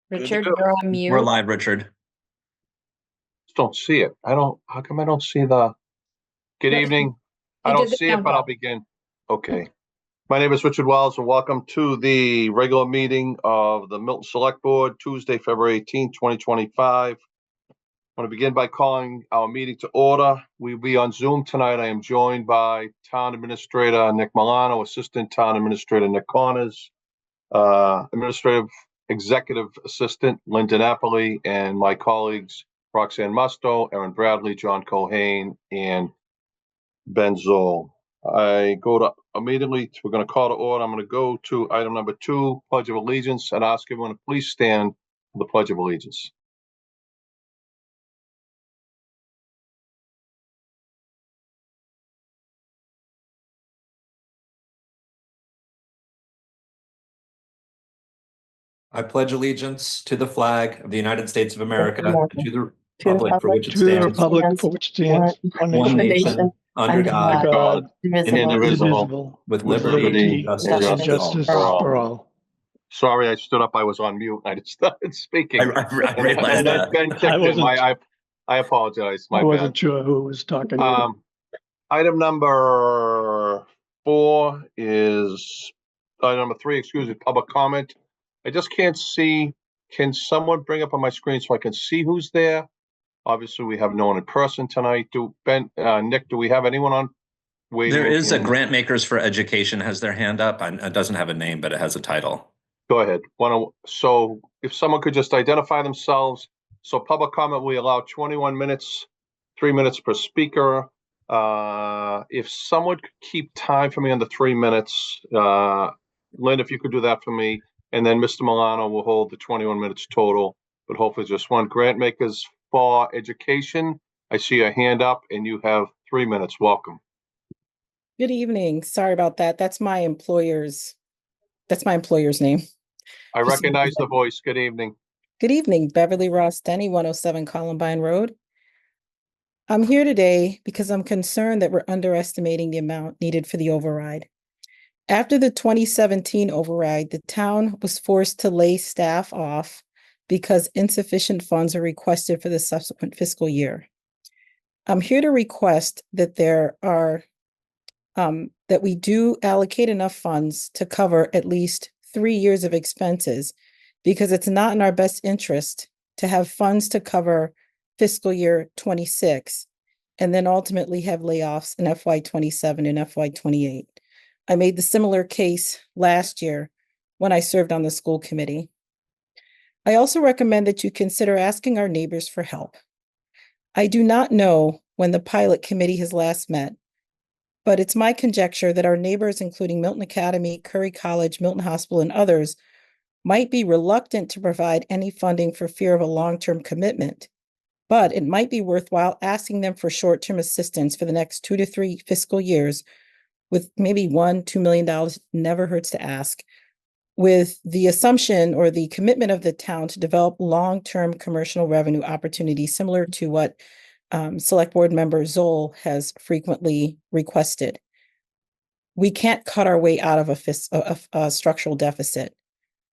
Richard, go. you're on We're mute. live, Richard. Just don't see it. How come I don't see the, good No, evening. I you don't did the see it, but I'll countdown. begin. Okay. My name is Richard Wells, and welcome to the regular meeting of the Milton Select Board, Tuesday, February 18th, 2025. I want to begin by calling our meeting to order. We'll be on Zoom tonight. I am joined by Town Administrator Nick Milano, Assistant Town Administrator Nick Connors, Administrative Executive Assistant Linda Napoli, and my colleagues Roxanne Musto, Aaron Bradley, John Colhane, and Ben Zoll. We're going to call to order. I'm going to go to item number 2, Pledge of Allegiance, and ask everyone to please stand for the Pledge of Allegiance. I pledge allegiance to the flag of the United States of America, and to the To the republic for which it To the stands, republic for which stands one one nation, nation, under under God, God, indivisible, with with liberty and liberty and justice for all. Sorry, I stood up. I was on mute. I just started speaking. I realized And then that. Ben kicked in. I apologize. My I bad. wasn't sure who was talking. Item number 4 is item number 3, excuse me, public comment. I just can't see. Can someone bring up on my screen so I can see who's there? Obviously, we have no one in person tonight. Nick, do we have anyone on waiting? There is a Grant Makers for Education has their hand up. It doesn't have a name, but it has a title. Go ahead. So if someone could just identify themselves. So public comment, we allow 21 minutes, 3 minutes per speaker. If someone could keep time for me on the 3 minutes, Lynn, if you could do that for me, and then Mr. Milano will hold the 21 minutes total, but hopefully just one. Grant Makers for Education. I see a hand up and you have 3 minutes. Welcome. Good evening. Sorry about that. That's my employer's name. I recognize the voice. Good evening. Good evening, Beverly Ross Denny, 107 Columbine Road. I'm here today because I'm concerned that we're underestimating the amount needed for the override. After the 2017 override, the town was forced to lay staff off because insufficient funds are requested for the subsequent fiscal year. I'm here to request that that we do allocate enough funds to cover at least 3 years of expenses, because it's not in our best interest to have funds to cover fiscal year 26 and then ultimately have layoffs in FY 27 and FY 28. I made the similar case last year when I served on the school committee. I also recommend that you consider asking our neighbors for help. I do not know when the pilot committee has last met, but it's my conjecture that our neighbors, including Milton Academy, Curry College, Milton Hospital, and others, might be reluctant to provide any funding for fear of a long-term commitment, but it might be worthwhile asking them for short-term assistance for the next 2 to 3 fiscal years with maybe $1-2 million, never hurts to ask, with the assumption or the commitment of the town to develop long-term commercial revenue opportunities similar to what Select Board Member Zoll has frequently requested. We can't cut our way out of a structural deficit,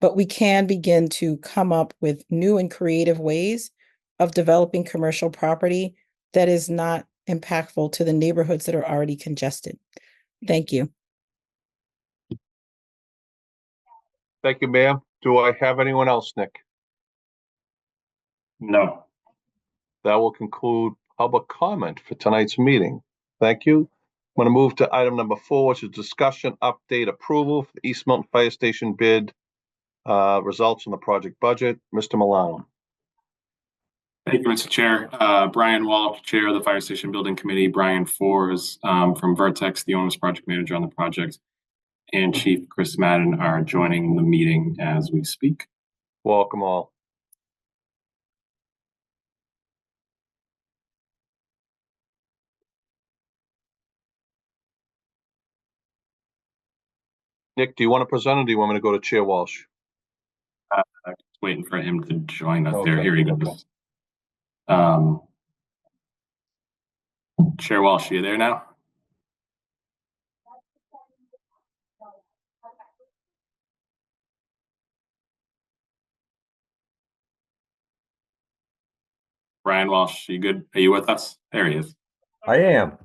but we can begin to come up with new and creative ways of developing commercial property that is not impactful to the neighborhoods that are already congested. Thank you. Thank you, ma'am. Do I have anyone else, Nick? No. That will conclude public comment for tonight's meeting. Thank you. I'm going to move to item number 4, which is discussion update approval for the East Milton Fire Station bid results on the project budget. Mr. Milano. Thank you, Mr. Chair. Brian Walsh, Chair of the Fire Station Building Committee. Brian Fors from Vertex, the owner's project manager on the project, and Chief Chris Madden are joining the meeting as we speak. Welcome all. Nick, do you want to present or do you want me to go to Chair Walsh? I'm just waiting for him to join us. Okay. Here he goes. Chair Walsh, are you there now? Brian Walsh, you good? Are you with us? There he is. I am.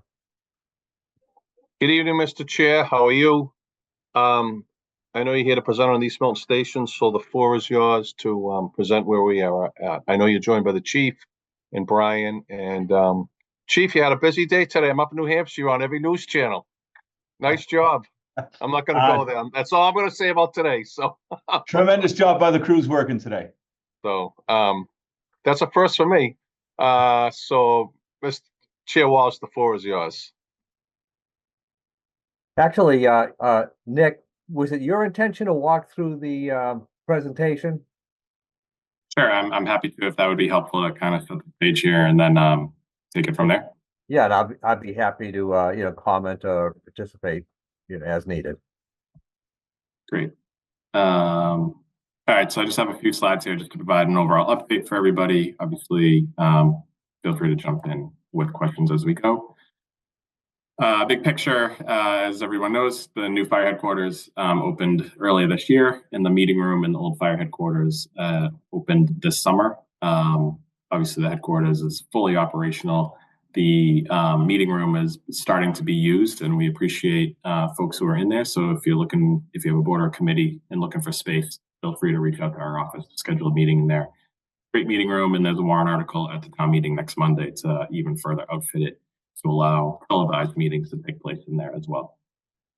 Good evening, Mr. Chair. How are you? I know you're here to present on East Milton Station, so the floor is yours to present where we are at. I know you're joined by the chief and Brian. And Chief, you had a busy day today. I'm up in New Hampshire. You're on every news channel. Nice job. I'm not going to go there. That's all I'm going to say about today. So Tremendous job by the crews working today. So that's a first for me. So Mr. Chair Wallace, the floor is yours. Actually, Nick, was it your intention to walk through the presentation? Sure, I'm happy to, if that would be helpful to kind of set the page here and then take it from there. Yeah, and I'd be happy to comment or participate, as needed. Great. All right, so I just have a few slides here just to provide an overall update for everybody. Obviously, feel free to jump in with questions as we go. Big picture, as everyone knows, the new fire headquarters opened earlier this year, and the meeting room in the old fire headquarters opened this summer. Obviously, the headquarters is fully operational. The meeting room is starting to be used, and we appreciate folks who are in there. So if you have a board or committee and looking for space, feel free to reach out to our office to schedule a meeting in there. Great meeting room, and there's a warrant article at the town meeting next Monday to even further outfit it to allow televised meetings to take place in there as well.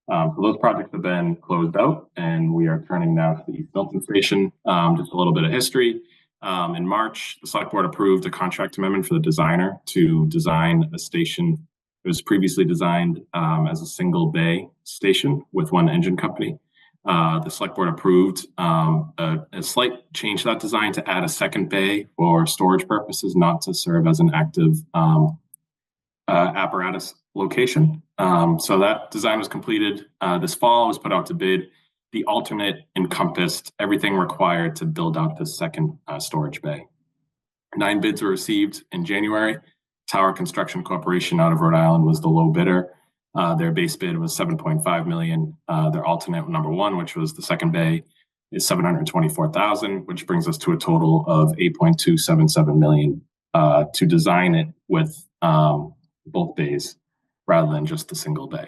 So those projects have been closed out, and we are turning now to the East Milton Station. Just a little bit of history. In March, the select board approved a contract amendment for the designer to design a station. It was previously designed as a single bay station with one engine company. The select board approved a slight change to that design to add a second bay for storage purposes, not to serve as an active apparatus location. So that design was completed this fall. It was put out to bid. The alternate encompassed everything required to build out the second storage bay. 9 bids were received in January. Tower Construction Corporation out of Rhode Island was the low bidder. Their base bid was $7.5 million. Their alternate number 1, which was the second bay, is $724,000, which brings us to a total of $8.277 million to design it with both bays rather than just the single bay.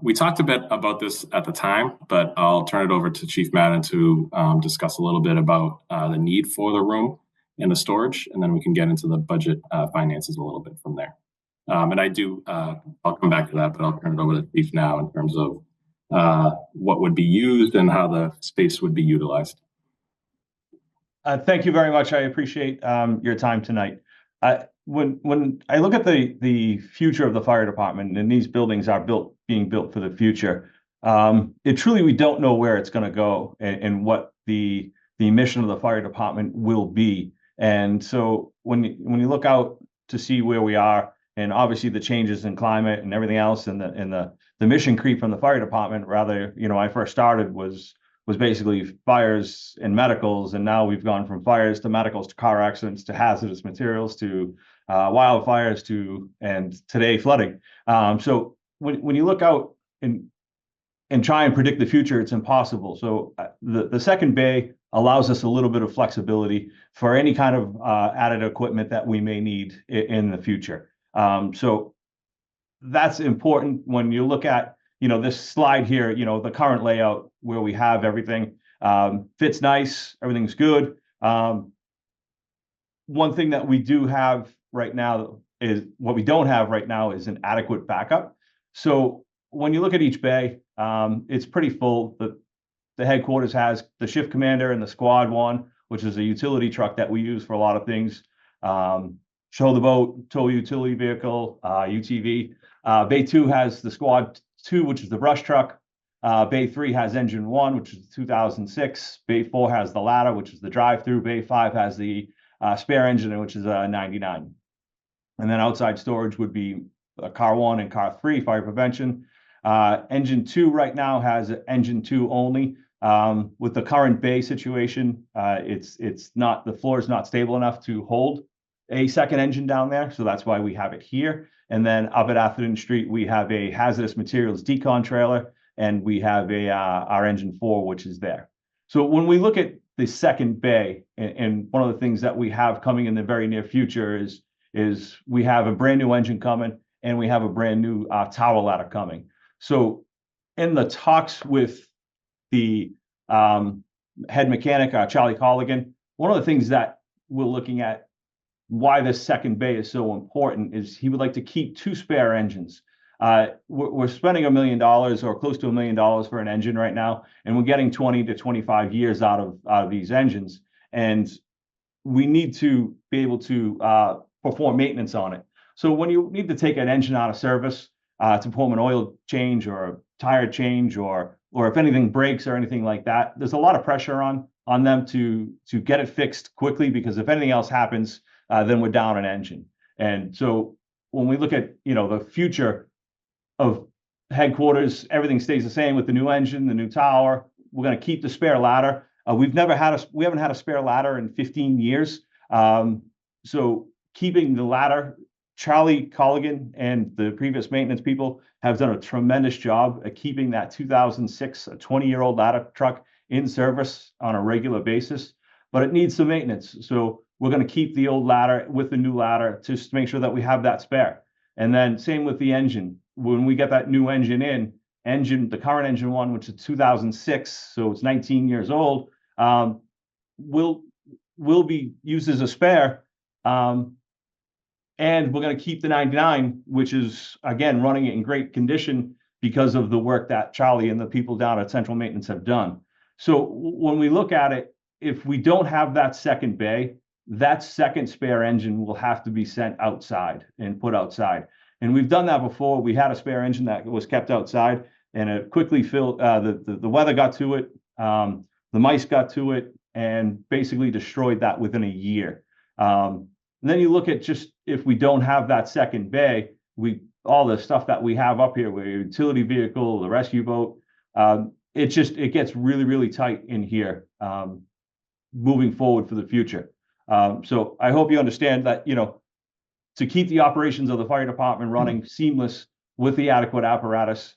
We talked a bit about this at the time, but I'll turn it over to Chief Madden to discuss a little bit about the need for the room and the storage, and then we can get into the budget finances a little bit from there. And I'll come back to that, but I'll turn it over to Chief now in terms of what would be used and how the space would be utilized. Thank you very much. I appreciate your time tonight. When I look at the future of the fire department, and these buildings are being built for the future, we don't know where it's going to go and what the mission of the fire department will be. And so when you look out to see where we are, and obviously the changes in climate and everything else, and the mission creep from the fire department, rather, I first started was basically fires and medicals, and now we've gone from fires to medicals to car accidents to hazardous materials to wildfires and today flooding. So when you look out and try and predict the future, it's impossible. So the second bay allows us a little bit of flexibility for any kind of added equipment that we may need in the future. So that's important when you look at this slide here, the current layout where we have everything fits nice, everything's good. One thing that we do have right now is what we don't have right now is an adequate backup. So when you look at each bay, it's pretty full. The headquarters has the shift commander and the squad 1, which is a utility truck that we use for a lot of things. Show the boat, tow utility vehicle, UTV. Bay 2 has the squad 2, which is the brush truck. Bay 3 has engine 1, which is 2006. Bay 4 has the ladder, which is the drive-through. Bay 5 has the spare engine, which is a 99. And then outside storage would be car 1 and car 3, fire prevention. Engine 2 right now has engine 2 only. With the current bay situation, it's not, the floor is not stable enough to hold a second engine down there, so that's why we have it here. And then up at Atherton Street, we have a hazardous materials decon trailer, and we have our engine 4, which is there. So when we look at the second bay. And one of the things that we have coming in the very near future is we have a brand new engine coming, and we have a brand new tower ladder coming. So in the talks with the head mechanic, Charlie Colligan, one of the things that we're looking at why this second bay is so important is he would like to keep 2 spare engines. We're spending $1 million or close to $1 million for an engine right now, and we're getting 20 to 25 years out of these engines. And we need to be able to perform maintenance on it. So when you need to take an engine out of service to perform an oil change or a tire change, or if anything breaks or anything like that, there's a lot of pressure on them to get it fixed quickly, because if anything else happens, then we're down an engine. And so when we look at, the future of headquarters, everything stays the same with the new engine, the new tower. We're going to keep the spare ladder. We haven't had a spare ladder in 15 years. So keeping the ladder, Charlie Colligan and the previous maintenance people have done a tremendous job at keeping that 2006, a 20-year-old ladder truck in service on a regular basis, but it needs some maintenance. So we're going to keep the old ladder with the new ladder just to make sure that we have that spare. And then same with the engine. When we get that new engine the current engine one, which is 2006, so it's 19 years old, will be used as a spare. And we're going to keep the 99, which is, again, running it in great condition because of the work that Charlie and the people down at Central Maintenance have done. So when we look at it, if we don't have that second bay, that second spare engine will have to be sent outside and put outside. And we've done that before. We had a spare engine that was kept outside, and it quickly filled, the weather got to it, the mice got to it, and basically destroyed that within a year. And then you look at just if we don't have that second bay, all the stuff that we have up here, with utility vehicle, the rescue boat, it gets really, really tight in here moving forward for the future. So I hope you understand that, to keep the operations of the fire department running seamless with the adequate apparatus,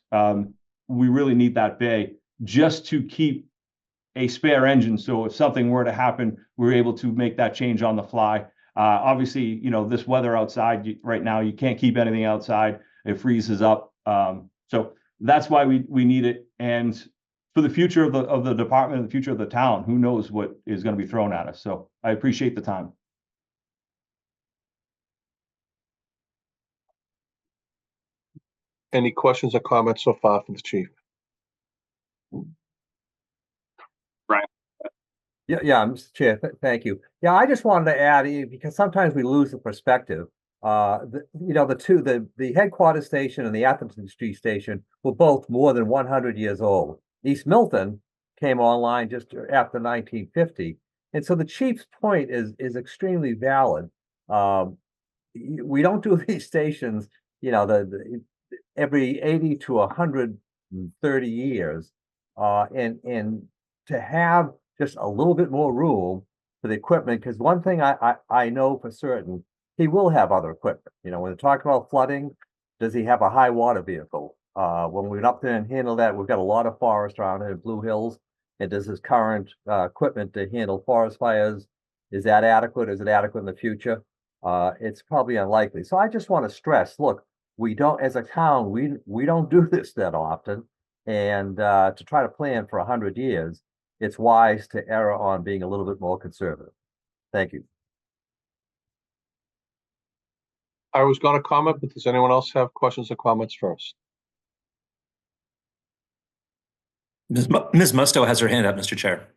we really need that bay just to keep a spare engine. So if something were to happen, we're able to make that change on the fly. Obviously, this weather outside right now, you can't keep anything outside. It freezes up. So that's why we need it. And for the future of the department, the future of the town, who knows what is going to be thrown at us. So I appreciate the time. Any questions or comments so far from the chief? Yeah, Mr. Chair, thank you. Yeah, I just wanted to add, because sometimes we lose the perspective. The headquarters station and the Atherton Street station were both more than 100 years old. East Milton came online just after 1950. And so the chief's point is extremely valid. We don't do these stations, every 80 to 130 years. And to have just a little bit more room for the equipment, because one thing I know for certain, he will have other equipment. When we talk about flooding, does he have a high water vehicle? When we went up there and handle that, we've got a lot of forest around here in Blue Hills. And does his current equipment to handle forest fires, is that adequate? Is it adequate in the future? It's probably unlikely. So I just want to stress, look, we don't, as a town, we don't do this that often. And to try to plan for 100 years, it's wise to err on being a little bit more conservative. Thank you. I was going to comment, but does anyone else have questions or comments first? Ms. Musto has her hand up, Mr. Chair.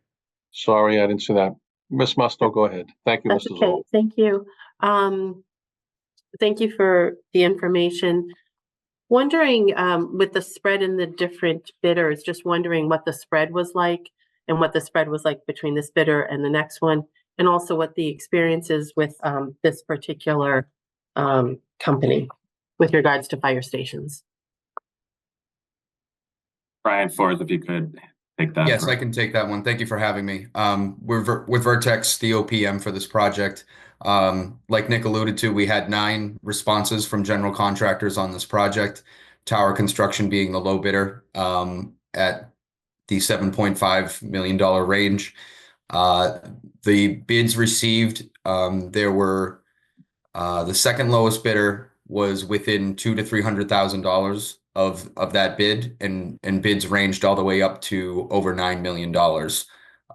Sorry, I didn't see that. Ms. Musto, go ahead. Thank you, That's Mr. okay. Zoll. Thank you. Thank you for the information. Wondering with the spread in the different bidders, just wondering what the spread was like and what the spread was like between this bidder and the next one, and also what the experience is with this particular company with regards to fire stations. Brian Ford, if you could take that. Yes, I can take that one. Thank you for having me. We're with Vertex, the OPM for this project. Like Nick alluded to, we had 9 responses from general contractors on this project. Tower Construction being the low bidder at the $7.5 million range. The bids received, there were, the second lowest bidder was within $200,000 to $300,000 of that bid, and bids ranged all the way up to over $9 million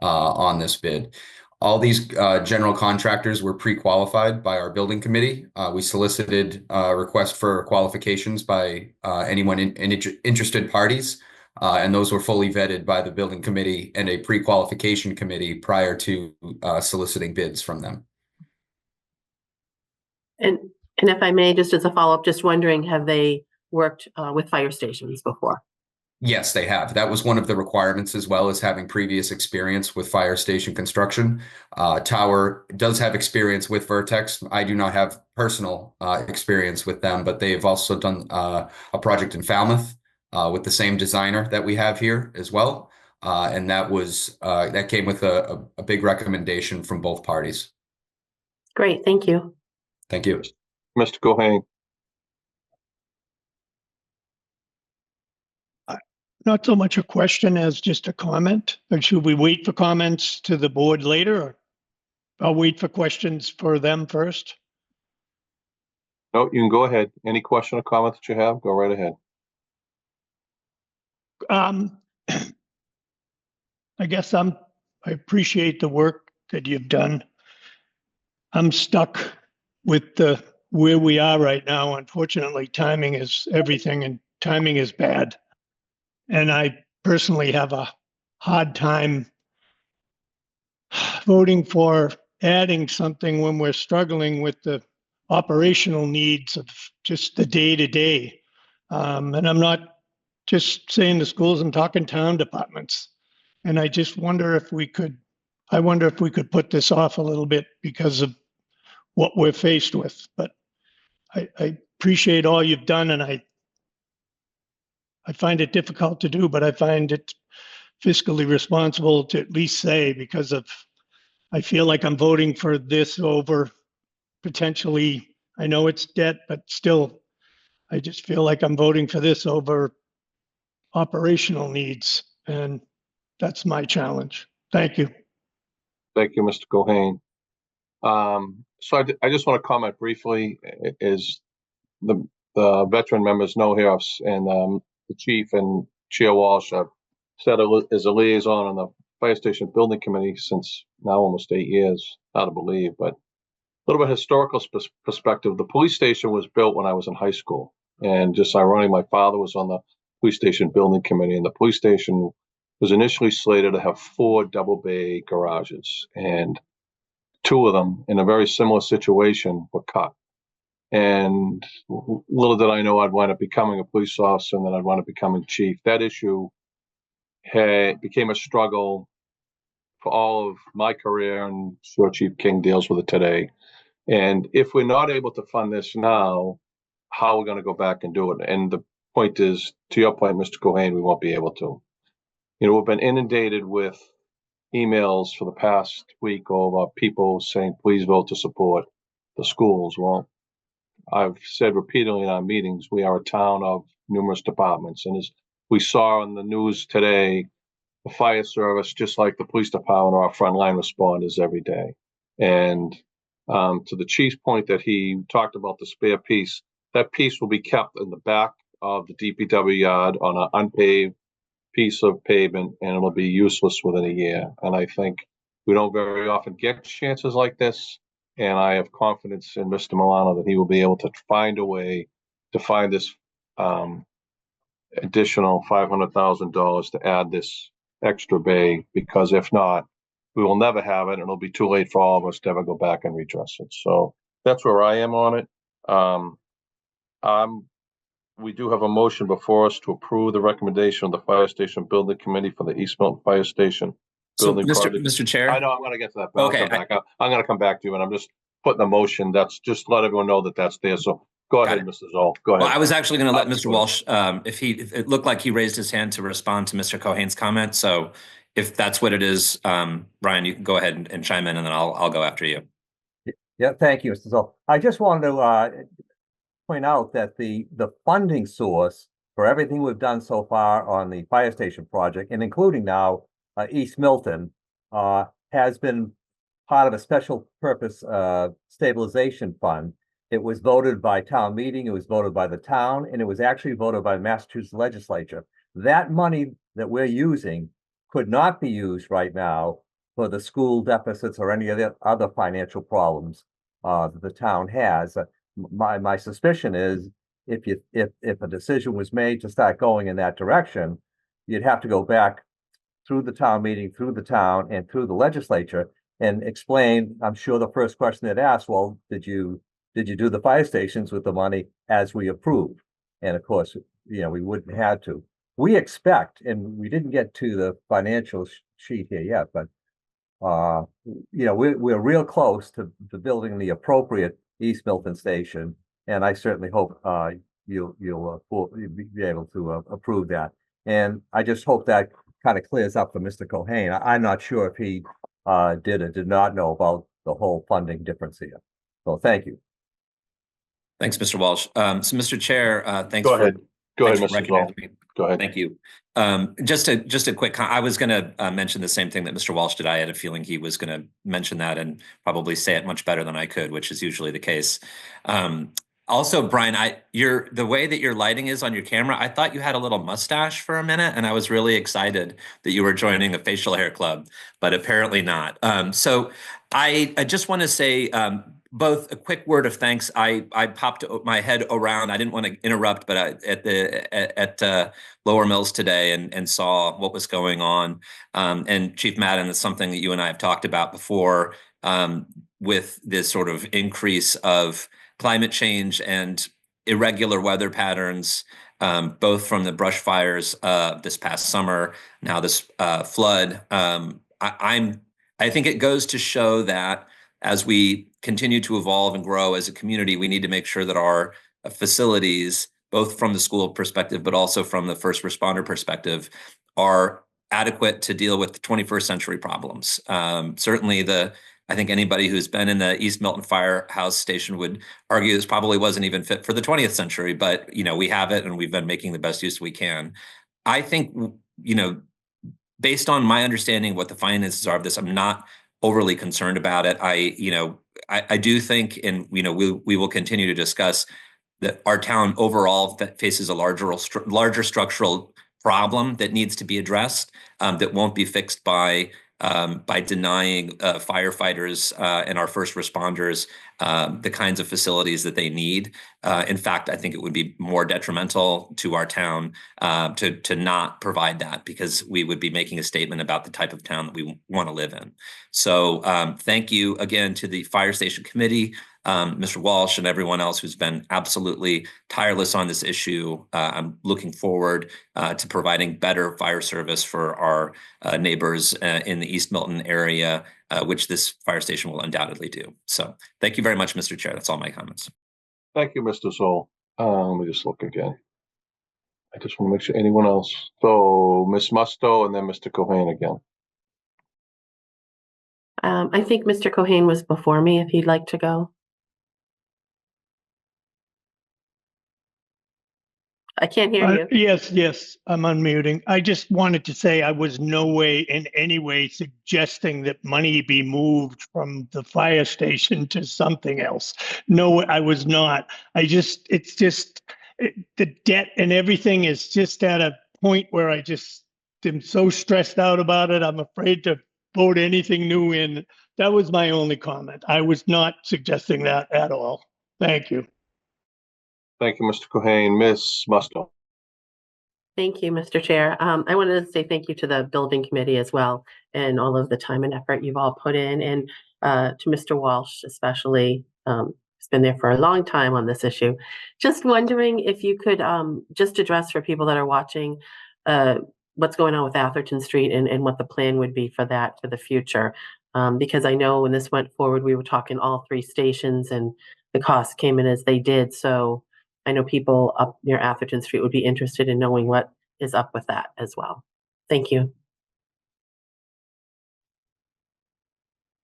on this bid. All these general contractors were pre-qualified by our building committee. We solicited requests for qualifications by anyone interested parties, and those were fully vetted by the building committee and a pre-qualification committee prior to soliciting bids from them. And if I may, just as a follow-up, just wondering, have they worked with fire stations before? Yes, they have. That was one of the requirements, as well as having previous experience with fire station construction. Tower does have experience with Vertex. I do not have personal experience with them, but they've also done a project in Falmouth with the same designer that we have here as well. And that came with a big recommendation from both parties. Great, thank you. Thank you. Mr. Cohen. Not so much a question as just a comment. Or should we wait for comments to the board later? Or I'll wait for questions for them first. No, you can go ahead. Any question or comment that you have, go right ahead. I guess I appreciate the work that you've done. I'm stuck with where we are right now. Unfortunately, timing is everything, and timing is bad. And I personally have a hard time voting for adding something when we're struggling with the operational needs of just the day-to-day. And I'm not just saying the schools, I'm talking town departments. And I just wonder if we could put this off a little bit because of what we're faced with. But I appreciate all you've done, and I find it difficult to do, but I find it fiscally responsible to at least say, because I feel like I'm voting for this over potentially, I know it's debt, but still, I just feel like I'm voting for this over operational needs. And that's my challenge. Thank you. Thank you, Mr. Cohen. So I just want to comment briefly, is the veteran members know here, and the chief and Chair Walsh have sat as a liaison on the fire station building committee since now almost 8 years, hard to believe. But a little bit of historical perspective, the police station was built when I was in high school. And just ironic, my father was on the police station building committee, and the police station was initially slated to have 4 double bay garages, and 2 of them in a very similar situation were cut. And little did I know I'd wind up becoming a police officer, and then I'd wind up becoming chief. That issue became a struggle for all of my career, and sure Chief King deals with it today. And if we're not able to fund this now, how are we going to go back and do it? And the point is, to your point, Mr. Cohen, we won't be able to. You know, we've been inundated with emails for the past week over people saying, please vote to support the schools. Well, I've said repeatedly in our meetings, we are a town of numerous departments. And as we saw on the news today, the fire service, just like the police department, are our frontline responders every day. And to the chief's point that he talked about the spare piece, that piece will be kept in the back of the DPW yard on an unpaved piece of pavement, and it'll be useless within a year. And I think we don't very often get chances like this. And I have confidence in Mr. Milano that he will be able to find a way to find this additional $500,000 to add this extra bay, because if not, we will never have it, and it'll be too late for all of us to ever go back and redress it. So that's where I am on it. We do have a motion before us to approve the recommendation of the Fire Station Building Committee for the East Milton Fire Station building project. Mr. Chair. I know I'm going to get to that, but Okay, I'm going to come back to you, and I'm just putting a motion. That's just let everyone know that that's there. So go ahead, Mr. Zoll. Go ahead. Well, I was actually going to let Mr. Walsh, if it looked like he raised his hand to respond to Mr. Cohen's comment. So if that's what it is, Brian, you can go ahead and chime in, and then I'll go after you. Yeah, thank you, Mr. Zoll. I just wanted to point out that the funding source for everything we've done so far on the fire station project, and including now East Milton, has been part of a special purpose stabilization fund. It was voted by town meeting, it was voted by the town, and it was actually voted by the Massachusetts legislature. That money that we're using could not be used right now for the school deficits or any of the other financial problems that the town has. My suspicion is if a decision was made to start going in that direction, you'd have to go back through the town meeting, through the town, and through the legislature and explain. I'm sure the first question they'd ask, well, did you do the fire stations with the money as we approved? And of course, we wouldn't have to. We expect, and we didn't get to the financial sheet here yet, but we're real close to building the appropriate East Milton station, and I certainly hope you'll be able to approve that. And I just hope that kind of clears up for Mr. Cohen. I'm not sure if he did or did not know about the whole funding difference here. So thank you. Thanks, Mr. Walsh. So, Mr. Chair, thanks. Go ahead, Mr. recognizing me. Go ahead. Thank you. Just a quick, I was going to mention the same thing that Mr. Walsh did. I had a feeling he was going to mention that and probably say it much better than I could, which is usually the case. Also, Brian, the way that your lighting is on your camera, I thought you had a little mustache for a minute, and I was really excited that you were joining a facial hair club, but apparently not. So I just want to say both a quick word of thanks. I popped my head around. I didn't want to interrupt, but at Lower Mills today and saw what was going on. And Chief Madden, it's something that you and I have talked about before with this sort of increase of climate change and irregular weather patterns, both from the brush fires this past summer, now this flood. I think it goes to show that as we continue to evolve and grow as a community, we need to make sure that our facilities, both from the school perspective, but also from the first responder perspective, are adequate to deal with the 21st century problems. Certainly I think anybody who's been in the East Milton Firehouse Station would argue this probably wasn't even fit for the 20th century, but we have it and we've been making the best use we can. I think, based on my understanding of what the finances are of this, I'm not overly concerned about it. I do think, and we will continue to discuss that our town overall faces a larger structural problem that needs to be addressed, that won't be fixed by denying firefighters and our first responders the kinds of facilities that they need. In fact, I think it would be more detrimental to our town to not provide that, because we would be making a statement about the type of town that we want to live in. So thank you again to the Fire Station Committee, Mr. Walsh, and everyone else who's been absolutely tireless on this issue. I'm looking forward to providing better fire service for our neighbors in the East Milton area, which this fire station will undoubtedly do. So thank you very much, Mr. Chair. That's all my comments. Thank you, Mr. Zoll. Let me just look again. I just want to make sure anyone else. So Ms. Musto and then Mr. Cohen again. I think Mr. Cohen was before me, if he'd like to go. I can't hear you. Yes, I'm unmuting. I just wanted to say I was no way in any way suggesting that money be moved from the fire station to something else. No, I was not. The debt and everything is just at a point where I just am so stressed out about it. I'm afraid to vote anything new in. That was my only comment. I was not suggesting that at all. Thank you. Thank you, Mr. Cohen. Ms. Musto. Thank you, Mr. Chair. I wanted to say thank you to the building committee as well, and all of the time and effort you've all put in, and to Mr. Walsh especially. He's been there for a long time on this issue. Just wondering if you could just address for people that are watching what's going on with Atherton Street and what the plan would be for that for the future. Because I know when this went forward, we were talking all three stations and the costs came in as they did. So I know people up near Atherton Street would be interested in knowing what is up with that as well. Thank you.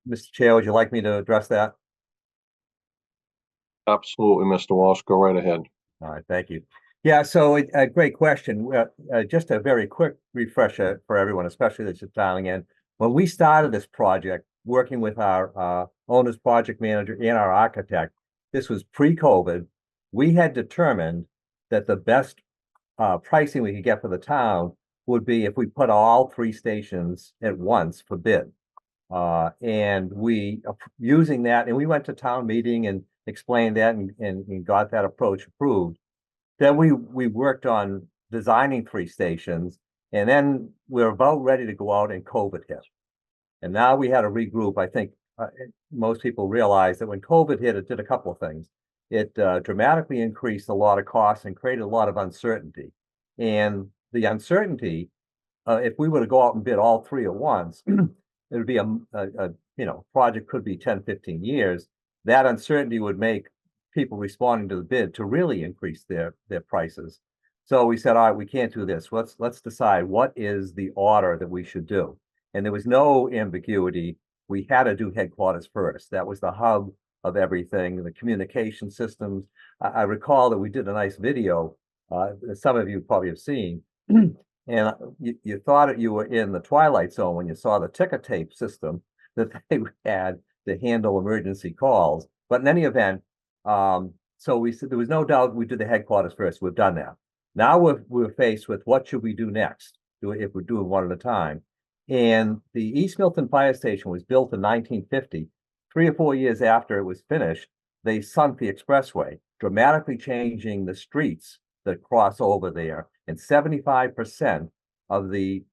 Mr. Chair, would you like me to address that? Absolutely, Mr. Walsh. Go right ahead. All right, thank you. Yeah, so a great question. Just a very quick refresher for everyone, especially that's just dialing in. When we started this project, working with our owner's project manager and our architect, this was pre-COVID, we had determined that the best pricing we could get for the town would be if we put all 3 stations at once for bid. And we, using that, and we went to town meeting and explained that and got that approach approved. Then we worked on designing 3 stations, and then we were about ready to go out and COVID hit. And now we had to regroup. I think most people realize that when COVID hit, it did a couple of things. It dramatically increased a lot of costs and created a lot of uncertainty. And the uncertainty, if we were to go out and bid all 3 at once, it would be project could be 10, 15 years. That uncertainty would make people responding to the bid to really increase their prices. So we said, all right, we can't do this. Let's decide what is the order that we should do. And there was no ambiguity. We had to do headquarters first. That was the hub of everything, the communication systems. I recall that we did a nice video, some of you probably have seen, and you thought you were in the Twilight Zone when you saw the ticker tape system that they had to handle emergency calls. But in any event, so we said there was no doubt we did the headquarters first. We've done that. Now we're faced with what should we do next, if we're doing one at a time. And the East Milton Fire Station was built in 1950. 3 or 4 years after it was finished, they sunk the expressway, dramatically changing the streets that cross over there. And 75% of the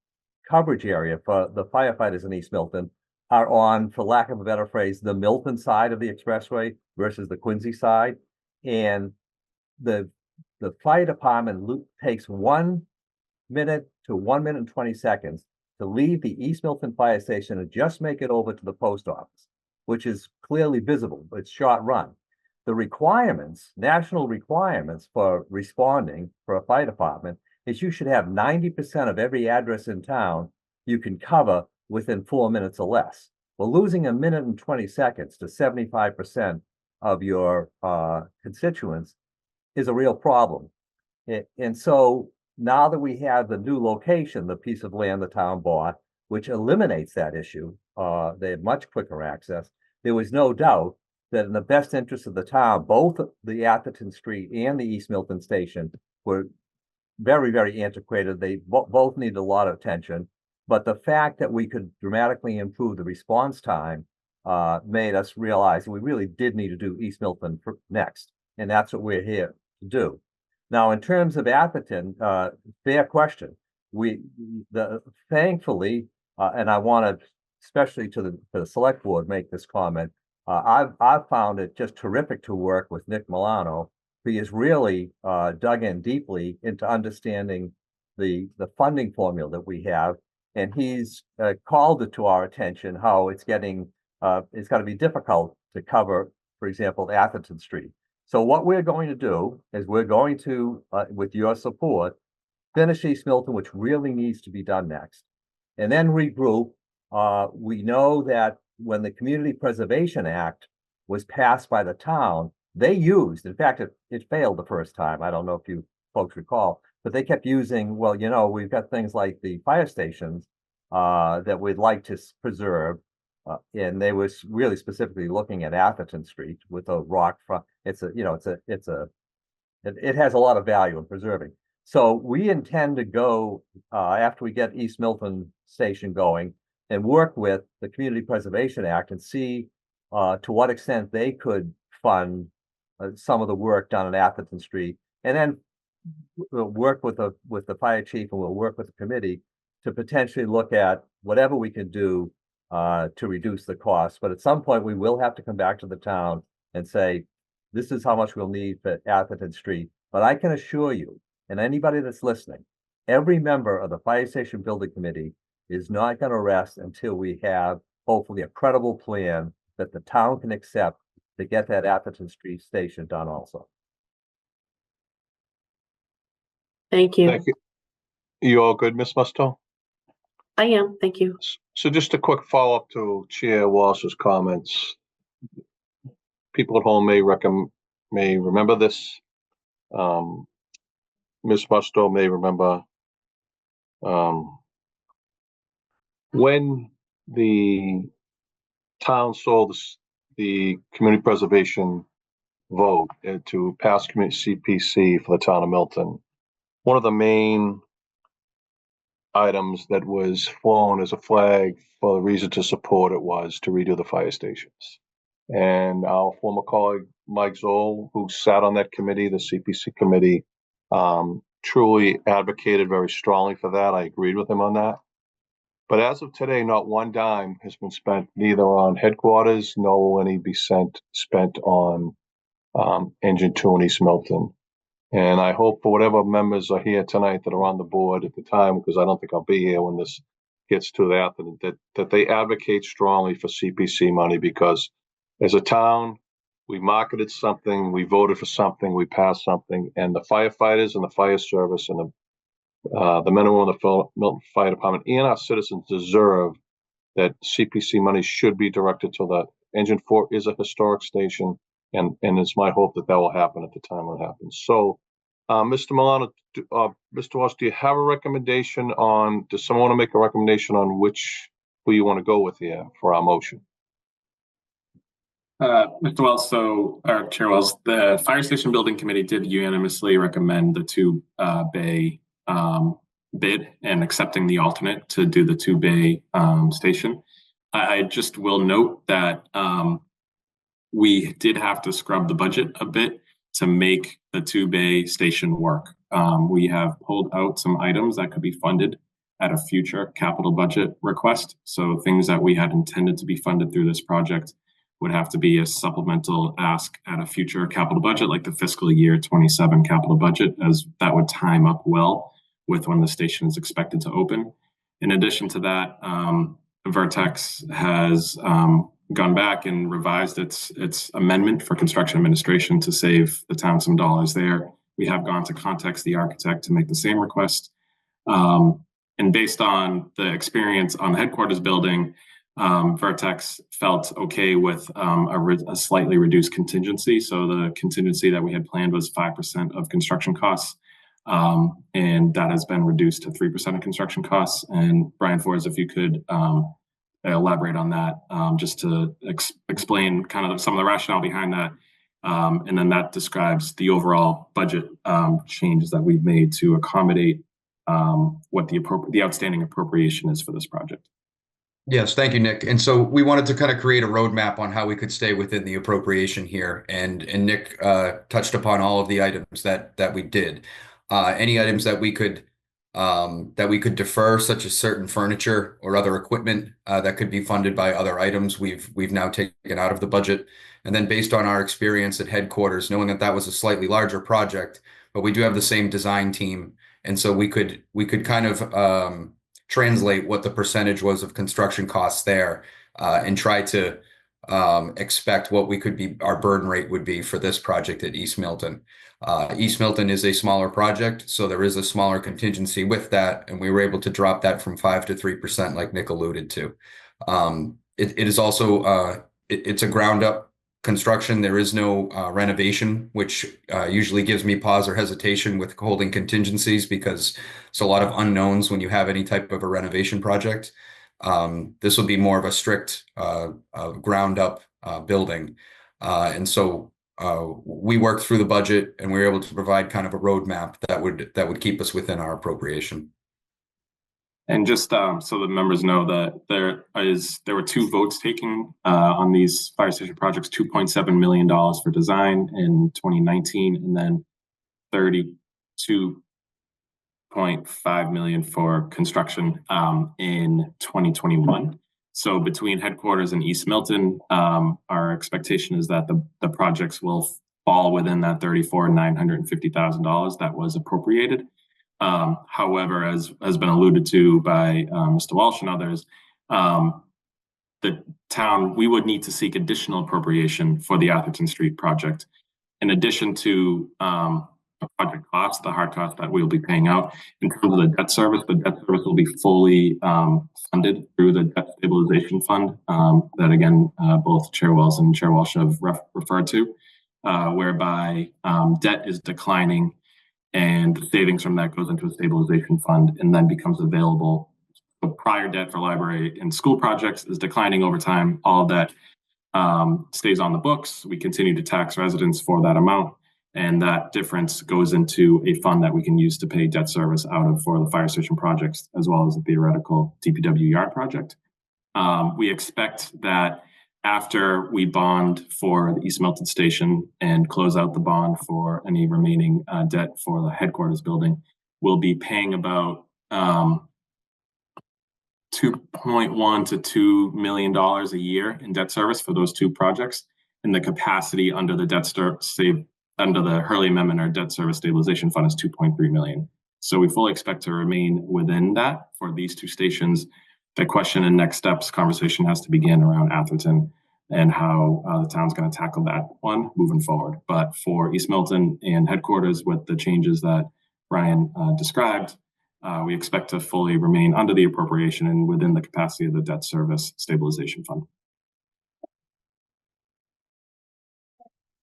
coverage area for the firefighters in East Milton are on, for lack of a better phrase, the Milton side of the expressway versus the Quincy side. And the fire department takes 1 minute to 1 minute and 20 seconds to leave the East Milton Fire Station and just make it over to the post office, which is clearly visible. It's short run. The requirements, national requirements for responding for a fire department is you should have 90% of every address in town you can cover within 4 minutes or less. Well, losing 1 minute and 20 seconds to 75% of your constituents is a real problem. And so now that we have the new location, the piece of land the town bought, which eliminates that issue, they have much quicker access. There was no doubt that in the best interest of the town, both the Atherton Street and the East Milton Station were very, very antiquated. They both needed a lot of attention. But the fact that we could dramatically improve the response time made us realize we really did need to do East Milton next. And that's what we're here to do. Now, in terms of Atherton, fair question. Thankfully, and I want to, especially to the select board, make this comment. I've found it just terrific to work with Nick Milano. He has really dug in deeply into understanding the funding formula that we have, and he's called it to our attention how it's going to be difficult to cover, for example, Atherton Street. So what we're going to do is we're going to, with your support, finish East Milton, which really needs to be done next, and then regroup. We know that when the Community Preservation Act was passed by the town, they used, in fact, it failed the first time. I don't know if you folks recall, but they kept using, well, we've got things like the fire stations that we'd like to preserve. And they was really specifically looking at Atherton Street with a rock front. It has a lot of value in preserving. So we intend to go after we get East Milton Station going and work with the Community Preservation Act and see to what extent they could fund some of the work done at Atherton Street, and then we'll work with the fire chief, and we'll work with the committee to potentially look at whatever we can do to reduce the cost. But at some point, we will have to come back to the town and say, this is how much we'll need for Atherton Street. But I can assure you, and anybody that's listening, every member of the Fire Station Building Committee is not going to rest until we have hopefully a credible plan that the town can accept to get that Atherton Street station done also. Thank you. Thank you. You all good, Ms. Musto? I am. Thank you. So just a quick follow-up to Chair Walsh's comments. People at home may remember this. Ms. Musto may remember when the town sold the community preservation vote to pass community CPC for the town of Milton, one of the main items that was flown as a flag for the reason to support it was to redo the fire stations. And our former colleague, Mike Zoll, who sat on that committee, the CPC committee, truly advocated very strongly for that. I agreed with him on that. But as of today, not one dime has been spent neither on headquarters, nor will any be spent on Engine 2 in East Milton. And I hope for whatever members are here tonight that are on the board at the time, because I don't think I'll be here when this gets to that they advocate strongly for CPC money, because as a town, we marketed something, we voted for something, we passed something, and the firefighters and the fire service and the men and women of the Milton Fire Department and our citizens deserve that CPC money should be directed to that. Engine 4 is a historic station, and it's my hope that will happen at the time when it happens. So, Mr. Milano, Mr. Walsh, do you have a recommendation on, does someone want to make a recommendation on who you want to go with here for our motion? Mr. Wells, or Chair Wells, the Fire Station Building Committee did unanimously recommend the two-bay bid and accepting the alternate to do the two-bay station. I just will note that we did have to scrub the budget a bit to make the two-bay station work. We have pulled out some items that could be funded at a future capital budget request. So things that we had intended to be funded through this project would have to be a supplemental ask at a future capital budget, like the fiscal year 27 capital budget, as that would time up well with when the station is expected to open. In addition to that, Vertex has gone back and revised its amendment for construction administration to save the town some dollars there. We have gone to Context, the architect, to make the same request. And based on the experience on the headquarters building, Vertex felt okay with a slightly reduced contingency. So the contingency that we had planned was 5% of construction costs. And that has been reduced to 3% of construction costs. And Brian Fords, if you could elaborate on that, just to explain kind of some of the rationale behind that. And then that describes the overall budget changes that we've made to accommodate what the outstanding appropriation is for this project. Yes, thank you, Nick. And so we wanted to kind of create a roadmap on how we could stay within the appropriation here. And Nick touched upon all of the items that we did. Any items that we could defer, such as certain furniture or other equipment that could be funded by other items, we've now taken out of the budget. And then based on our experience at headquarters, knowing that was a slightly larger project, but we do have the same design team, and so we could kind of translate what the percentage was of construction costs there, and try to expect what our burden rate would be for this project at East Milton. East Milton is a smaller project, so there is a smaller contingency with that, and we were able to drop that from 5 to 3%, like Nick alluded to. It is also it's a ground up construction. There is no renovation, which usually gives me pause or hesitation with holding contingencies, because it's a lot of unknowns when you have any type of a renovation project. This will be more of a strict ground up building. And so we worked through the budget, and we were able to provide kind of a roadmap that would keep us within our appropriation. And just so the members know that there were two votes taken on these fire station projects: $2.7 million for design in 2019, and then $32.5 million for construction in 2021. So between headquarters and East Milton, our expectation is that the projects will fall within that $34,950,000 that was appropriated. However, as has been alluded to by Mr. Walsh and others, the town, we would need to seek additional appropriation for the Atherton Street project. In addition to the project cost, the hard cost that we'll be paying out, in terms of the debt service will be fully funded through the debt stabilization fund that, again, both Chair Wells and Chair Walsh have referred to, whereby debt is declining, and the savings from that goes into a stabilization fund and then becomes available prior debt for library and school projects is declining over time. All of that stays on the books. We continue to tax residents for that amount, and that difference goes into a fund that we can use to pay debt service out of for the fire station projects, as well as the theoretical DPW yard project. We expect that after we bond for the East Milton Station and close out the bond for any remaining debt for the headquarters building, we'll be paying about $2.1 to $2 million a year in debt service for those two projects, and the capacity under the under the Hurley Amendment or Debt Service Stabilization Fund is $2.3 million. So we fully expect to remain within that for these two stations. The question and next steps conversation has to begin around Atherton and how the town's going to tackle that one moving forward. But for East Milton and headquarters, with the changes that Brian described, we expect to fully remain under the appropriation and within the capacity of the Debt Service Stabilization Fund.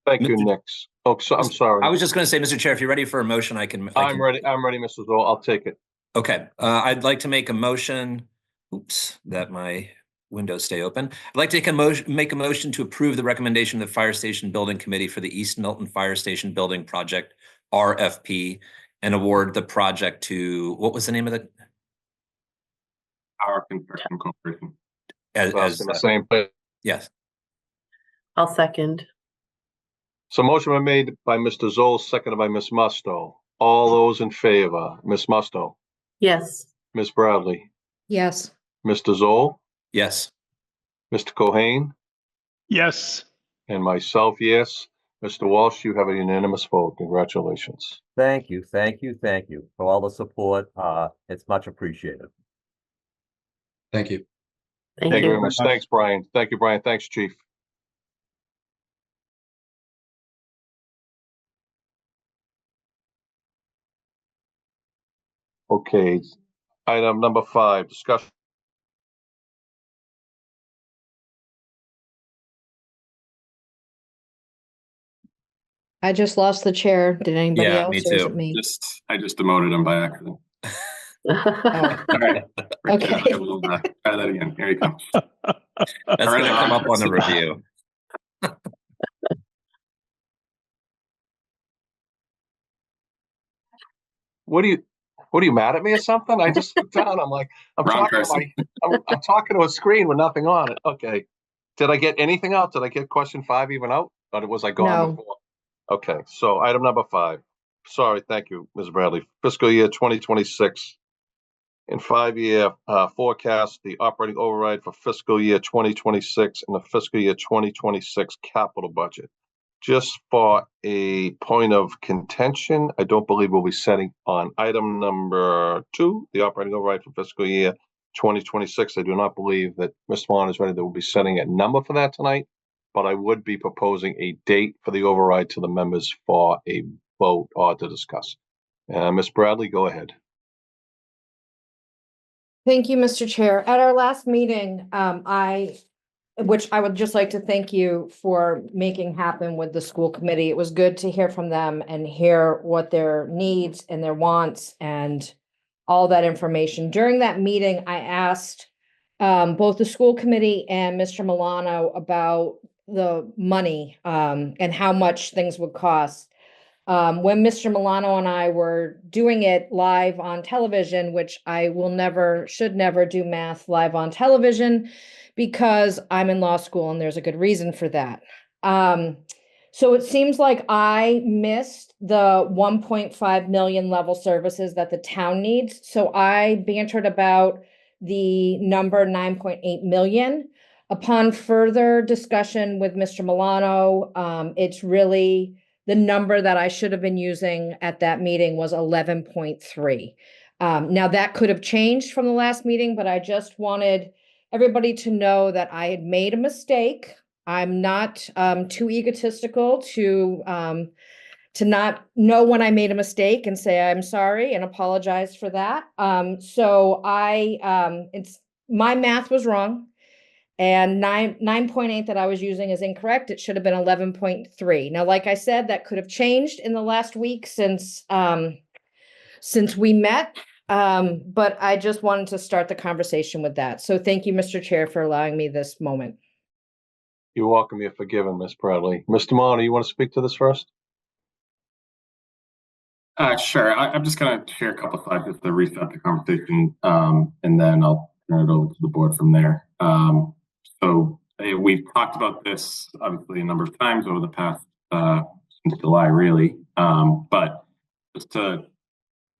Thank you, Nick. Oh, so, I'm sorry. I was just going to say, Mr. Chair, if you're ready for a motion, I can. I'm ready. I'm ready, Mr. Zoll. I'll take it. Okay. I'd like to make a motion. Oops, that my windows stay open. I'd like to make a motion to approve the recommendation of the Fire Station Building Committee for the East Milton Fire Station Building Project, RFP, and award the project to, what was the name of the? Our Construction Corporation. As in the same place. Yes. I'll second. So motion was made by Mr. Zoll, seconded by Ms. Musto. All those in favor, Ms. Musto, Yes. Ms. Bradley, Yes. Mr. Zoll, Yes. Mr. Cohen, Yes. and myself, yes. Mr. Walsh, you have a unanimous vote. Congratulations. Thank you, thank you, thank you for all the support. It's much appreciated. Thank you. Thank Thank you you. very much. Thanks, Brian. Thank you, Brian. Thanks, Chief. Okay, item number 5, discussion. I just lost the chair. Did anybody Yeah, else? me Or is too. it me? I just demoted him by accident. Oh, All right. okay. Try that again. Here you come. That's All going right, to come up on the Ron. review. What are you mad at me or something? I just looked down. I'm like, I'm Wrong talking I'm talking to a screen with nothing on it. Okay. Did I get anything out? Did I get question 5 even out? Or was I gone No. before? Okay, so item number 5. Sorry, thank you, Ms. Bradley. Fiscal year 2026 and 5-year forecast, the operating override for fiscal year 2026 and the fiscal year 2026 capital budget. Just for a point of contention, I don't believe we'll be setting on item number 2, the operating override for fiscal year 2026. I do not believe that Mr. Milano is ready that we'll be setting a number for that tonight, but I would be proposing a date for the override to the members for a vote or to discuss. Ms. Bradley, go ahead. Thank you, Mr. Chair. At our last meeting, which I would just like to thank you for making happen with the school committee. It was good to hear from them and hear what their needs and their wants and all that information. During that meeting, I asked both the school committee and Mr. Milano about the money and how much things would cost. When Mr. Milano and I were doing it live on television, which I should never do math live on television because I'm in law school and there's a good reason for that. So it seems like I missed the 1.5 million level services that the town needs. So I bantered about the number 9.8 million. Upon further discussion with Mr. Milano, it's really the number that I should have been using at that meeting was 11.3. Now that could have changed from the last meeting, but I just wanted everybody to know that I had made a mistake. I'm not too egotistical to not know when I made a mistake and say I'm sorry and apologize for that. So my math was wrong. And 9.8 that I was using is incorrect. It should have been 11.3. Now, like I said, that could have changed in the last week since we met. But I just wanted to start the conversation with that. So thank you, Mr. Chair, for allowing me this moment. You're welcome. You're forgiven, Ms. Bradley. Mr. Mahoney, you want to speak to this first? Sure. I'm just going to share a couple of slides just to reset the conversation, and then I'll turn it over to the board from there. We've talked about this obviously a number of times over the past since July, really. But just to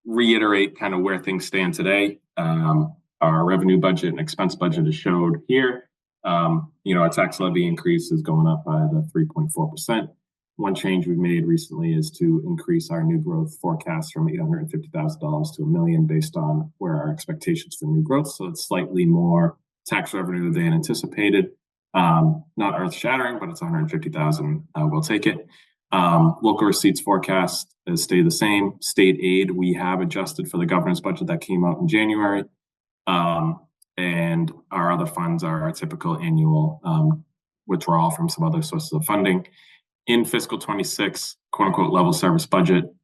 reiterate kind of where things stand today, our revenue budget and expense budget is showed here. Our tax levy increase is going up by the 3.4%. One change we've made recently is to increase our new growth forecast from $850,000 to $1 million based on where our expectations for new growth. So it's slightly more tax revenue than anticipated. Not earth-shattering, but it's $150,000. We'll take it. Local receipts forecast has stayed the same. State aid, we have adjusted for the governor's budget that came out in January. And our other funds are our typical annual withdrawal from some other sources of funding. In fiscal 26, quote unquote, level service budget,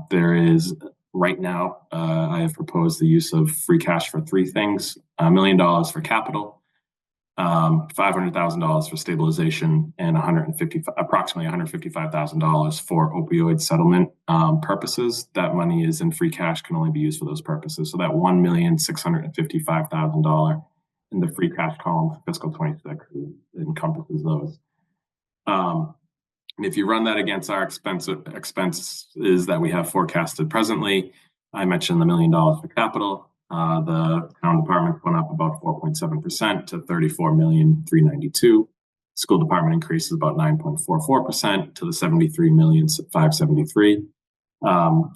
there is right now, I have proposed the use of free cash for three things: $1 million for capital, $500,000 for stabilization, and approximately $155,000 for opioid settlement purposes. That money is in free cash, can only be used for those purposes. So that $1,655,000 in the free cash column for fiscal 26 encompasses those. And if you run that against our expenses that we have forecasted presently, I mentioned the $1 million for capital. The town department went up about 4.7% to $34,392,000. School department increases about 9.44% to the $73,573,000.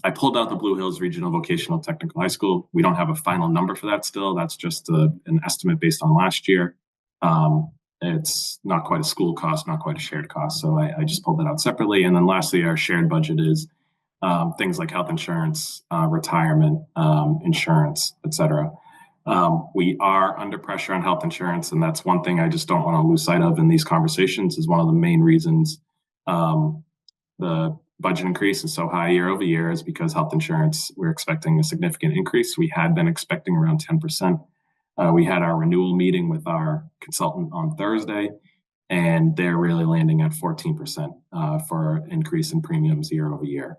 I pulled out the Blue Hills Regional Vocational Technical High School. We don't have a final number for that still. That's just an estimate based on last year. It's not quite a school cost, not quite a shared cost. So I just pulled that out separately. And then lastly, our shared budget is things like health insurance, retirement, insurance, et cetera. We are under pressure on health insurance, and that's one thing I just don't want to lose sight of in these conversations. Is one of the main reasons the budget increase is so high year over year is because health insurance, we're expecting a significant increase. We had been expecting around 10%. We had our renewal meeting with our consultant on Thursday, and they're really landing at 14% for increase in premiums year over year.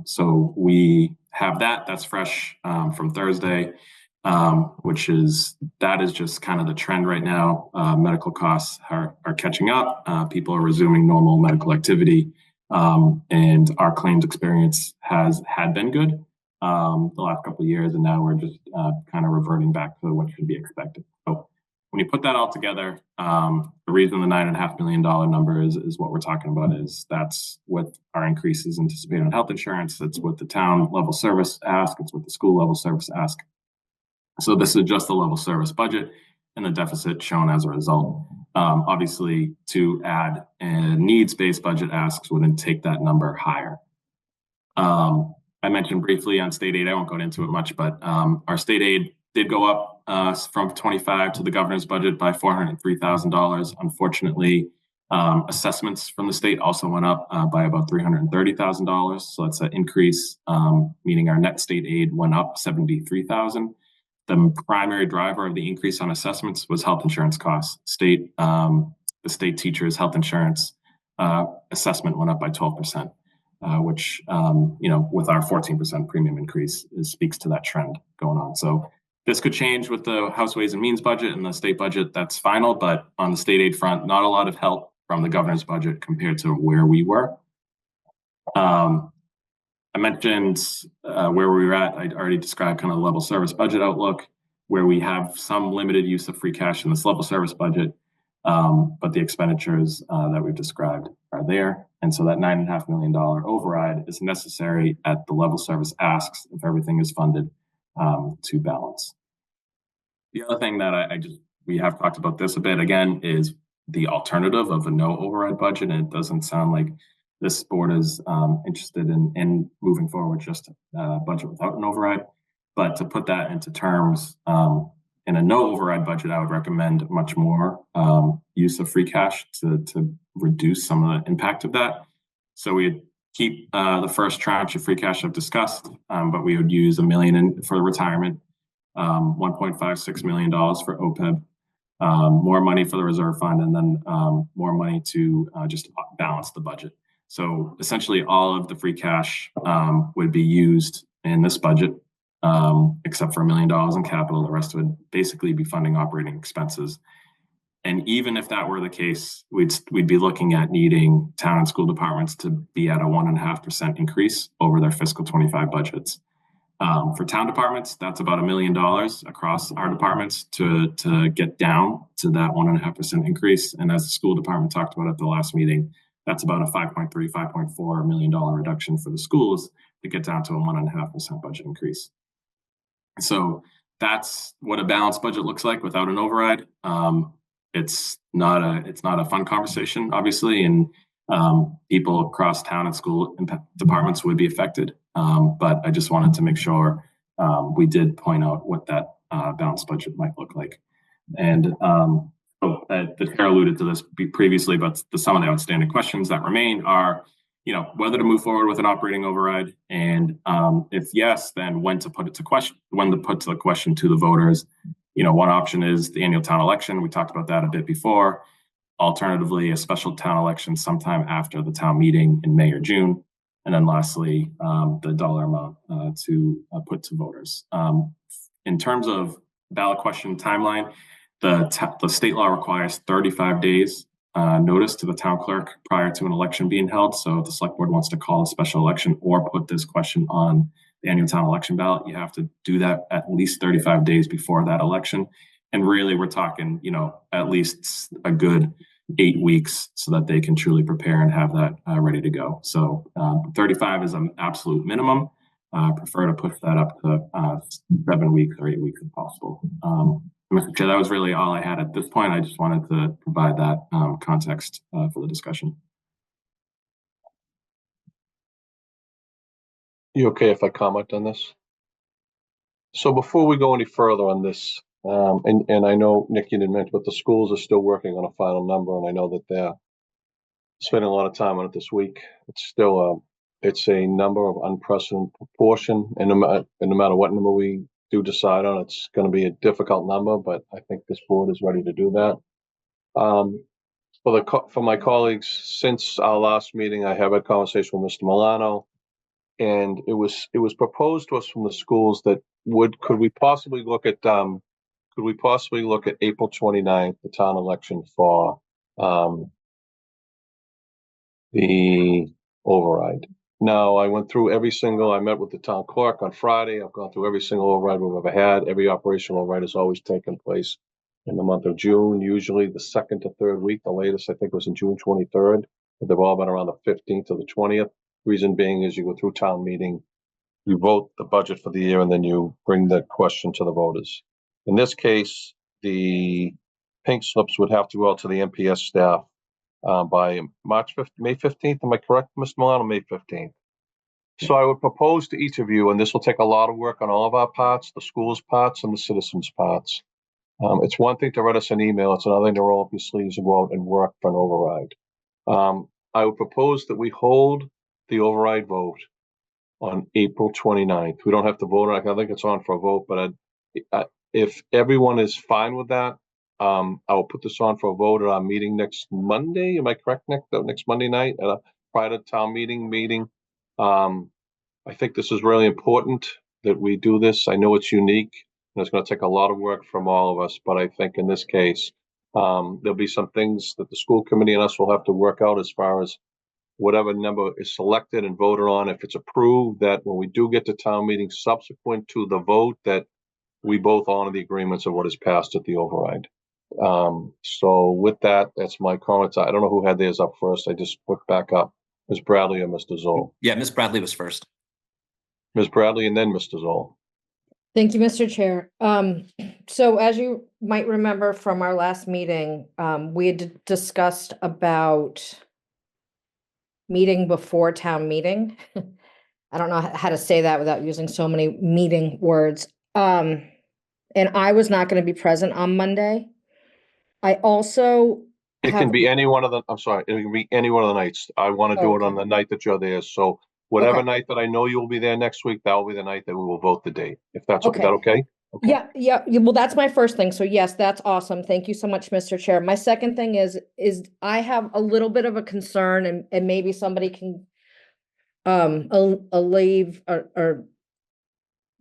So we have that's fresh from Thursday, that is just kind of the trend right now. Medical costs are catching up. People are resuming normal medical activity, and our claims experience had been good the last couple of years, and now we're just kind of reverting back to what should be expected. So when you put that all together, the reason the $9.5 million number is what we're talking about is that's what our increases anticipated on health insurance. That's what the town level service ask. It's what the school level service ask. So this is just the level service budget and the deficit shown as a result. Obviously, to add a needs-based budget asks would then take that number higher. I mentioned briefly on state aid, I won't go into it much, but our state aid did go up from 25 to the governor's budget by $403,000. Unfortunately, assessments from the state also went up by about $330,000. So that's an increase, meaning our net state aid went up $73,000. The primary driver of the increase on assessments was health insurance costs. The state teachers' health insurance assessment went up by 12%. Which, with our 14% premium increase, speaks to that trend going on. So this could change with the House Ways and Means budget and the state budget. That's final. But on the state aid front, not a lot of help from the governor's budget compared to where we were. I mentioned where we were at. I already described kind of the level service budget outlook, where we have some limited use of free cash in this level service budget. But the expenditures that we've described are there. And so that $9.5 million override is necessary at the level service asks if everything is funded to balance. The other thing that we have talked about this a bit again is the alternative of a no override budget. And it doesn't sound like this board is interested in moving forward just a budget without an override. But to put that into terms, in a no override budget, I would recommend much more use of free cash to reduce some of the impact of that. So we had keep the first tranche of free cash I've discussed, but we would use $1 million for retirement, $1.56 million for OPEB, more money for the reserve fund, and then more money to just balance the budget. So essentially all of the free cash would be used in this budget, except for $1 million in capital. The rest would basically be funding operating expenses. And even if that were the case, we'd be looking at needing town and school departments to be at a 1.5% increase over their fiscal 25 budgets. For town departments, that's about $1 million across our departments to get down to that 1.5% increase. And as the school department talked about at the last meeting, that's about a $5.4 million reduction for the schools to get down to a 1.5% budget increase. So that's what a balanced budget looks like without an override. It's not a fun conversation, obviously, and people across town and school departments would be affected. But I just wanted to make sure we did point out what that balanced budget might look like. And the chair alluded to this previously, but some of the outstanding questions that remain are, whether to move forward with an operating override, and if yes, then when to put the question to the voters. One option is the annual town election. We talked about that a bit before. Alternatively, a special town election sometime after the town meeting in May or June. And then lastly, the dollar amount to put to voters. In terms of ballot question timeline, the state law requires 35 days notice to the town clerk prior to an election being held. So if the select board wants to call a special election or put this question on the annual town election ballot, you have to do that at least 35 days before that election. And really, we're talking, at least a good 8 weeks so that they can truly prepare and have that ready to go. So 35 is an absolute minimum. Prefer to push that up to 7 weeks or 8 weeks if possible. Mr. Chair, that was really all I had at this point. I just wanted to provide that context for the discussion. You okay if I comment on this? So before we go any further on this, and I know, Nick, you didn't mention, but the schools are still working on a final number, and I know that they're spending a lot of time on it this week. It's still it's a number of unprecedented proportion, and no matter what number we do decide on, it's going to be a difficult number, but I think this board is ready to do that. For my colleagues, since our last meeting, I have a conversation with Mr. Milano, and it was proposed to us from the schools that could we possibly look at April 29th, the town election, for the override. Now, I went through I met with the town clerk on Friday. I've gone through every single override we've ever had. Every operational override has always taken place in the month of June, usually the second to third week. The latest, I think, was in June 23rd. But they've all been around the 15th or the 20th. Reason being is you go through town meeting, you vote the budget for the year, and then you bring the question to the voters. In this case, the pink slips would have to go out to the MPS staff by May 15th. Am I correct, Mr. Milano? May 15th. So I would propose to each of you, and this will take a lot of work on all of our parts, the school's parts and the citizens' parts. It's one thing to write us an email. It's another thing to roll up your sleeves and go out and work for an override. I would propose that we hold the override vote on April 29th. We don't have to vote on it. I think it's on for a vote, but if everyone is fine with that, I will put this on for a vote at our meeting next Monday. Am I correct, Nick? Next Monday night at a prior to town meeting. I think this is really important that we do this. I know it's unique and it's going to take a lot of work from all of us, but I think in this case, there'll be some things that the school committee and us will have to work out as far as whatever number is selected and voted on. If it's approved, that when we do get to town meeting subsequent to the vote, that we both honor the agreements of what is passed at the override. So with that, that's my comments. I don't know who had theirs up first. I just put back up. Ms. Bradley or Mr. Zoll? Yeah, Ms. Bradley was first. Ms. Bradley and then Mr. Zoll. Thank you, Mr. Chair. So as you might remember from our last meeting, we had discussed about meeting before town meeting. I don't know how to say that without using so many meeting words. And I was not going to be present on Monday. I also It can be any one of the, I'm sorry, it can be any one of the nights. I want to do it on the night that you're there. So whatever Okay. night that I know you'll be there next week, that will be the night that we will vote the date. If that's, is Okay. that okay? Okay. Yeah. Well, that's my first thing. So yes, that's awesome. Thank you so much, Mr. Chair. My second thing is I have a little bit of a concern, and maybe somebody can alleviate or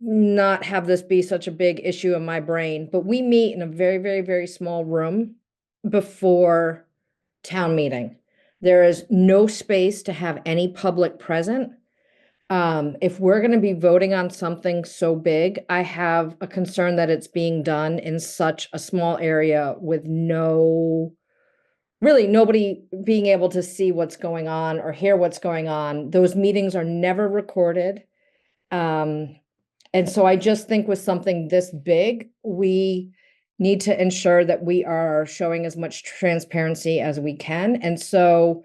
not have this be such a big issue in my brain, but we meet in a very, very, very small room before town meeting. There is no space to have any public present. If we're going to be voting on something so big, I have a concern that it's being done in such a small area with really nobody being able to see what's going on or hear what's going on. Those meetings are never recorded. And so I just think with something this big, we need to ensure that we are showing as much transparency as we can. And so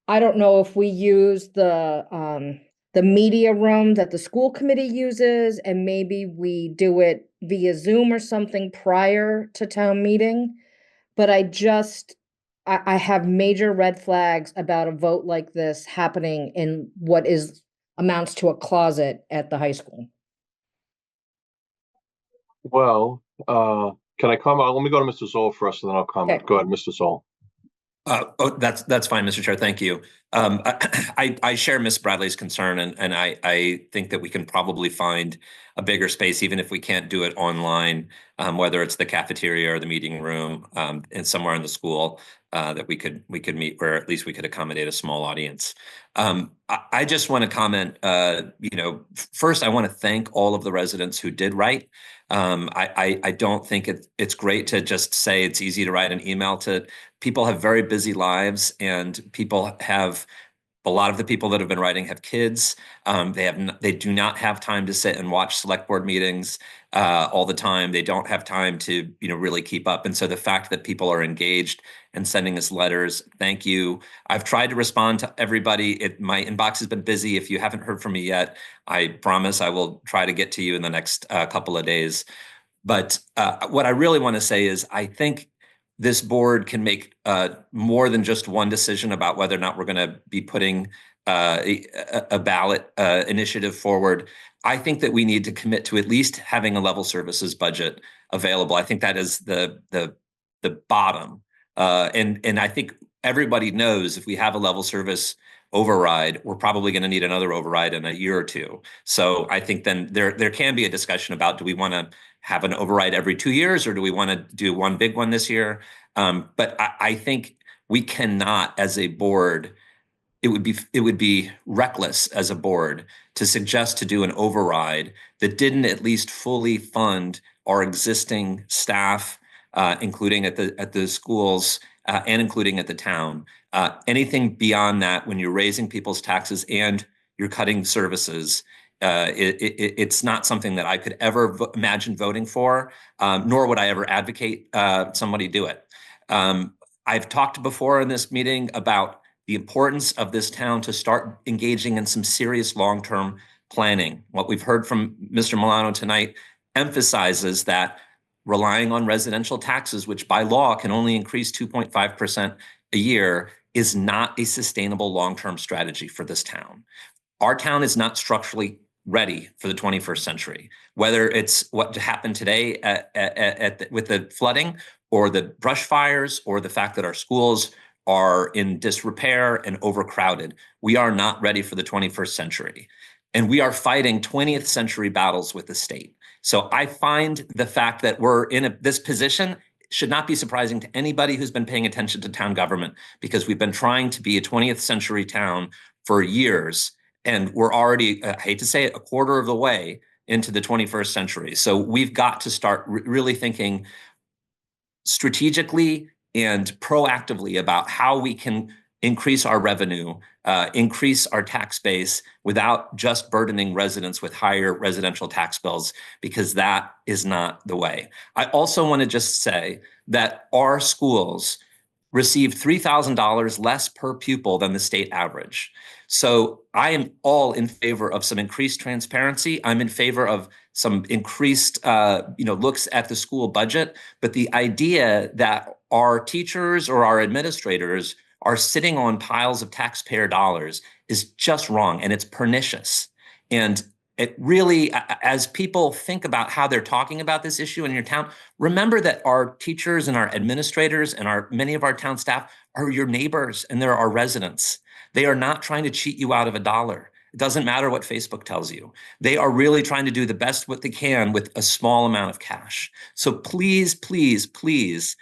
I don't know if we use the media room that the school committee uses, and maybe we do it via Zoom or something prior to town meeting. But I have major red flags about a vote like this happening in what amounts to a closet at the high school. Well, can I comment? Let me go to Mr. Zoll first and then I'll comment. Okay. Go ahead, Mr. Zoll. That's fine, Mr. Chair. Thank you. I share Ms. Bradley's concern, and I think that we can probably find a bigger space, even if we can't do it online, whether it's the cafeteria or the meeting room, and somewhere in the school that we could meet, where at least we could accommodate a small audience. I just want to comment. First, I want to thank all of the residents who did write. I don't think it's great to just say it's easy to write an email to. People have very busy lives, and a lot of the people that have been writing have kids. They do not have time to sit and watch select board meetings all the time. They don't have time to really keep up. And so the fact that people are engaged and sending us letters, thank you. I've tried to respond to everybody. My inbox has been busy. If you haven't heard from me yet, I promise I will try to get to you in the next couple of days. But what I really want to say is I think this board can make more than just one decision about whether or not we're going to be putting a ballot initiative forward. I think that we need to commit to at least having a level services budget available. I think that is the bottom. And I think everybody knows if we have a level service override, we're probably going to need another override in a year or two. So I think then there can be a discussion about, do we want to have an override every 2 years, or do we want to do one big one this year? But I think we cannot, as a board, it would be reckless as a board to suggest to do an override that didn't at least fully fund our existing staff, including at the schools and including at the town. Anything beyond that, when you're raising people's taxes and you're cutting services, it's not something that I could ever imagine voting for, nor would I ever advocate somebody do it. I've talked before in this meeting about the importance of this town to start engaging in some serious long-term planning. What we've heard from Mr. Milano tonight emphasizes that relying on residential taxes, which by law can only increase 2.5% a year, is not a sustainable long-term strategy for this town. Our town is not structurally ready for the 21st century, whether it's what happened today with the flooding or the brush fires or the fact that our schools are in disrepair and overcrowded. We are not ready for the 21st century. And we are fighting 20th century battles with the state. So I find the fact that we're in this position should not be surprising to anybody who's been paying attention to town government, because we've been trying to be a 20th century town for years. And we're already, I hate to say it, a quarter of the way into the 21st century. So we've got to start really thinking strategically and proactively about how we can increase our revenue, increase our tax base without just burdening residents with higher residential tax bills, because that is not the way. I also want to just say that our schools receive $3,000 less per pupil than the state average. So I am all in favor of some increased transparency. I'm in favor of some increased looks at the school budget. But the idea that our teachers or our administrators are sitting on piles of taxpayer dollars is just wrong, and it's pernicious. And it really, as people think about how they're talking about this issue in your town, remember that our teachers and our administrators and many of our town staff are your neighbors and they're our residents. They are not trying to cheat you out of a dollar. It doesn't matter what Facebook tells you. They are really trying to do the best what they can with a small amount of cash. So please, please, please,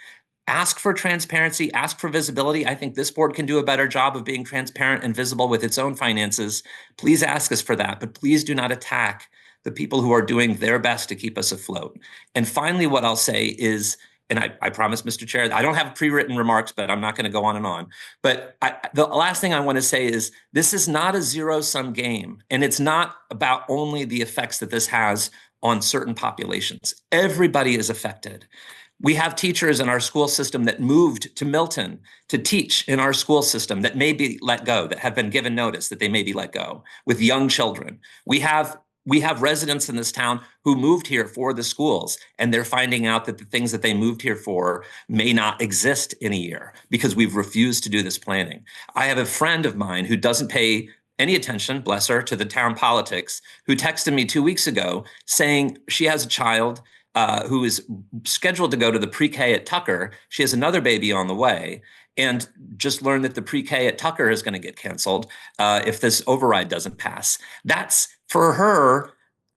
ask for transparency, ask for visibility. I think this board can do a better job of being transparent and visible with its own finances. Please ask us for that, but please do not attack the people who are doing their best to keep us afloat. And finally, what I'll say is, and I promise, Mr. Chair, I don't have pre-written remarks, but I'm not going to go on and on. But the last thing I want to say is this is not a zero-sum game, and it's not about only the effects that this has on certain populations. Everybody is affected. We have teachers in our school system that moved to Milton to teach in our school system that may be let go, that have been given notice that they may be let go, with young children. We have residents in this town who moved here for the schools, and they're finding out that the things that they moved here for may not exist in a year because we've refused to do this planning. I have a friend of mine who doesn't pay any attention, bless her, to the town politics, who texted me 2 weeks ago saying she has a child who is scheduled to go to the pre-K at Tucker. She has another baby on the way, and just learned that the pre-K at Tucker is going to get canceled if this override doesn't pass. That's, for her,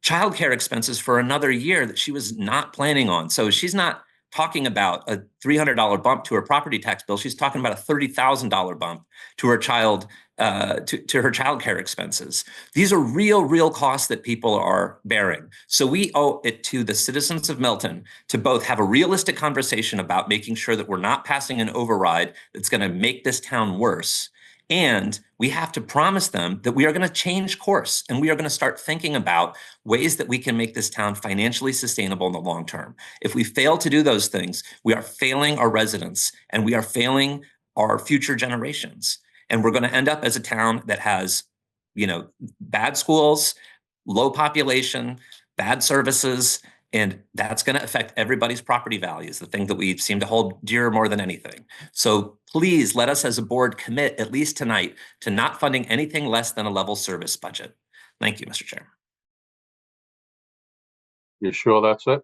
childcare expenses for another year that she was not planning on. So she's not talking about a $300 bump to her property tax bill. She's talking about a $30,000 bump to her child, to her childcare expenses. These are real costs that people are bearing. So we owe it to the citizens of Milton to both have a realistic conversation about making sure that we're not passing an override that's going to make this town worse. And we have to promise them that we are going to change course and we are going to start thinking about ways that we can make this town financially sustainable in the long term. If we fail to do those things, we are failing our residents and we are failing our future generations. And we're going to end up as a town that has, bad schools, low population, bad services, and that's going to affect everybody's property values, the thing that we seem to hold dear more than anything. So please let us as a board commit, at least tonight, to not funding anything less than a level service budget. Thank you, Mr. Chair. You sure that's it?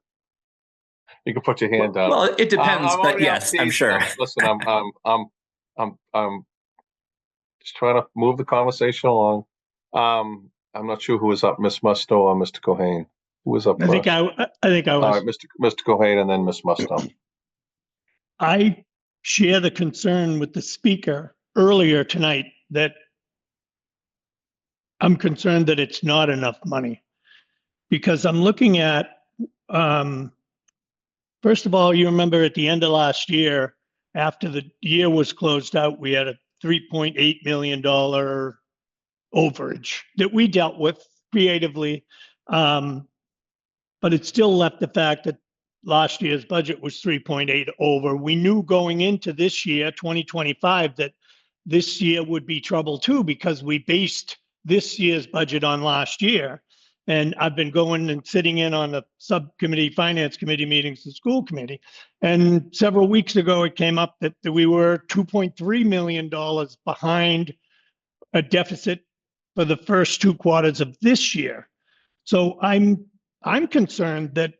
You can put your hand down. Well, it depends, but yes, I'm sure. Listen, I'm just trying to move the conversation along. I'm not sure who was up, Miss Musto or Mr. Cohane. Who was up? I think I was. All right, Mr. Cohane and then Miss Musto. I share the concern with the speaker earlier tonight that I'm concerned that it's not enough money, because I'm looking at, first of all, you remember at the end of last year, after the year was closed out, we had a $3.8 million overage that we dealt with creatively. But it still left the fact that last year's budget was 3.8 over. We knew going into this year, 2025, that this year would be trouble too, because we based this year's budget on last year. And I've been going and sitting in on the subcommittee, finance committee meetings, the school committee. And several weeks ago, it came up that we were $2.3 million behind a deficit for the first 2 quarters of this year. So I'm concerned that,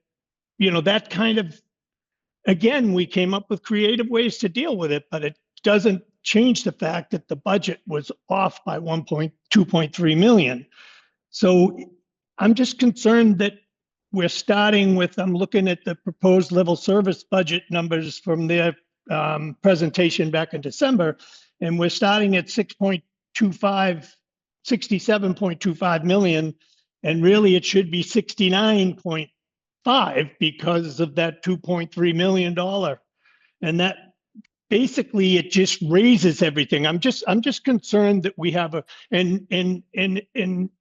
that kind of, again, we came up with creative ways to deal with it, but it doesn't change the fact that the budget was off by 2.3 million. So I'm just concerned that we're starting with, I'm looking at the proposed level service budget numbers from their presentation back in December, and we're starting at 67.25 million. And really, it should be 69.5 because of that $2.3 million. And that basically, it just raises everything. I'm just concerned that we have in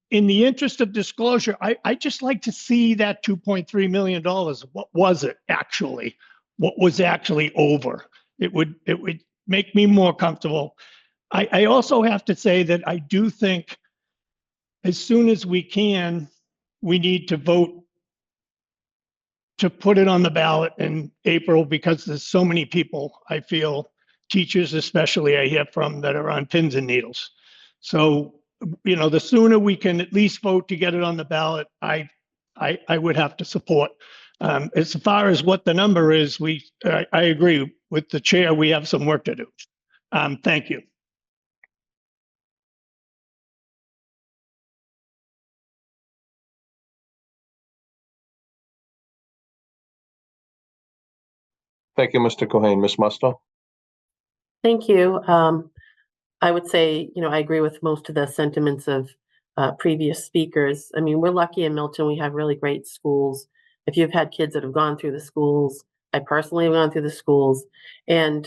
the interest of disclosure, I just like to see that $2.3 million. What was it actually? What was actually over? It would make me more comfortable. I also have to say that I do think as soon as we can, we need to vote to put it on the ballot in April, because there's so many people, I feel, teachers especially, I hear from, that are on pins and needles. So, the sooner we can at least vote to get it on the ballot, I would have to support. As far as what the number is, I agree with the chair. We have some work to do. Thank you. Thank you, Mr. Cohen. Ms. Musto? Thank you. I would say, I agree with most of the sentiments of previous speakers. I mean, we're lucky in Milton. We have really great schools. If you've had kids that have gone through the schools, I personally have gone through the schools, and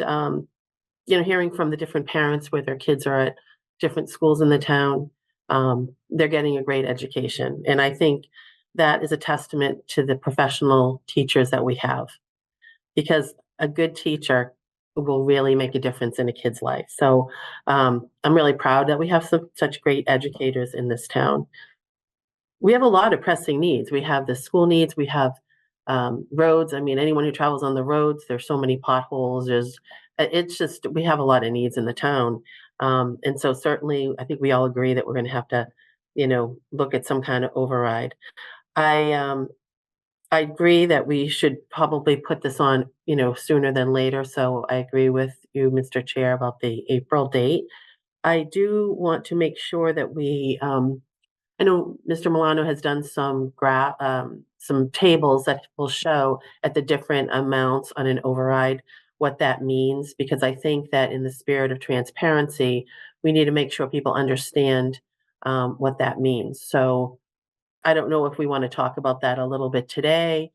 hearing from the different parents where their kids are at different schools in the town, they're getting a great education. And I think that is a testament to the professional teachers that we have, because a good teacher will really make a difference in a kid's life. So I'm really proud that we have such great educators in this town. We have a lot of pressing needs. We have the school needs, we have roads. I mean, anyone who travels on the roads, there's so many potholes. We have a lot of needs in the town. And so certainly, I think we all agree that we're going to have to, look at some kind of override. I agree that we should probably put this on, sooner than later. So I agree with you, Mr. Chair, about the April date. I do want to make sure that I know Mr. Milano has done some tables that will show at the different amounts on an override what that means, because I think that in the spirit of transparency, we need to make sure people understand what that means. So I don't know if we want to talk about that a little bit today,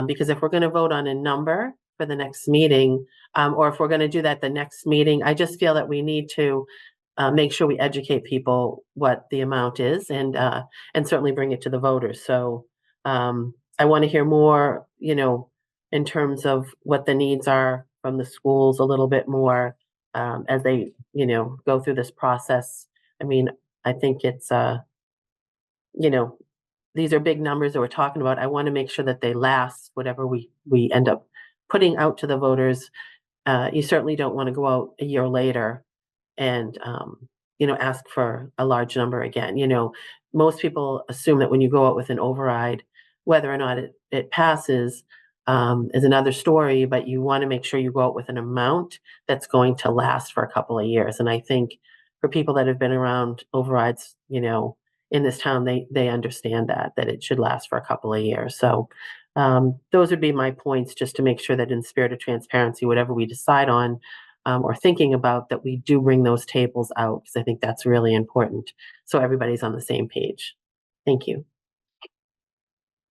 because if we're going to vote on a number for the next meeting, or if we're going to do that the next meeting, I just feel that we need to make sure we educate people what the amount is, and certainly bring it to the voters. So I want to hear more, in terms of what the needs are from the schools a little bit more as they, go through this process. I mean, I think it's, these are big numbers that we're talking about. I want to make sure that they last, whatever we end up putting out to the voters. You certainly don't want to go out a year later and, ask for a large number again. Most people assume that when you go out with an override, whether or not it passes is another story, but you want to make sure you go out with an amount that's going to last for a couple of years. And I think for people that have been around overrides, in this town, they understand that it should last for a couple of years. So those would be my points, just to make sure that in spirit of transparency, whatever we decide on or thinking about, that we do bring those tables out, because I think that's really important, so everybody's on the same page. Thank you.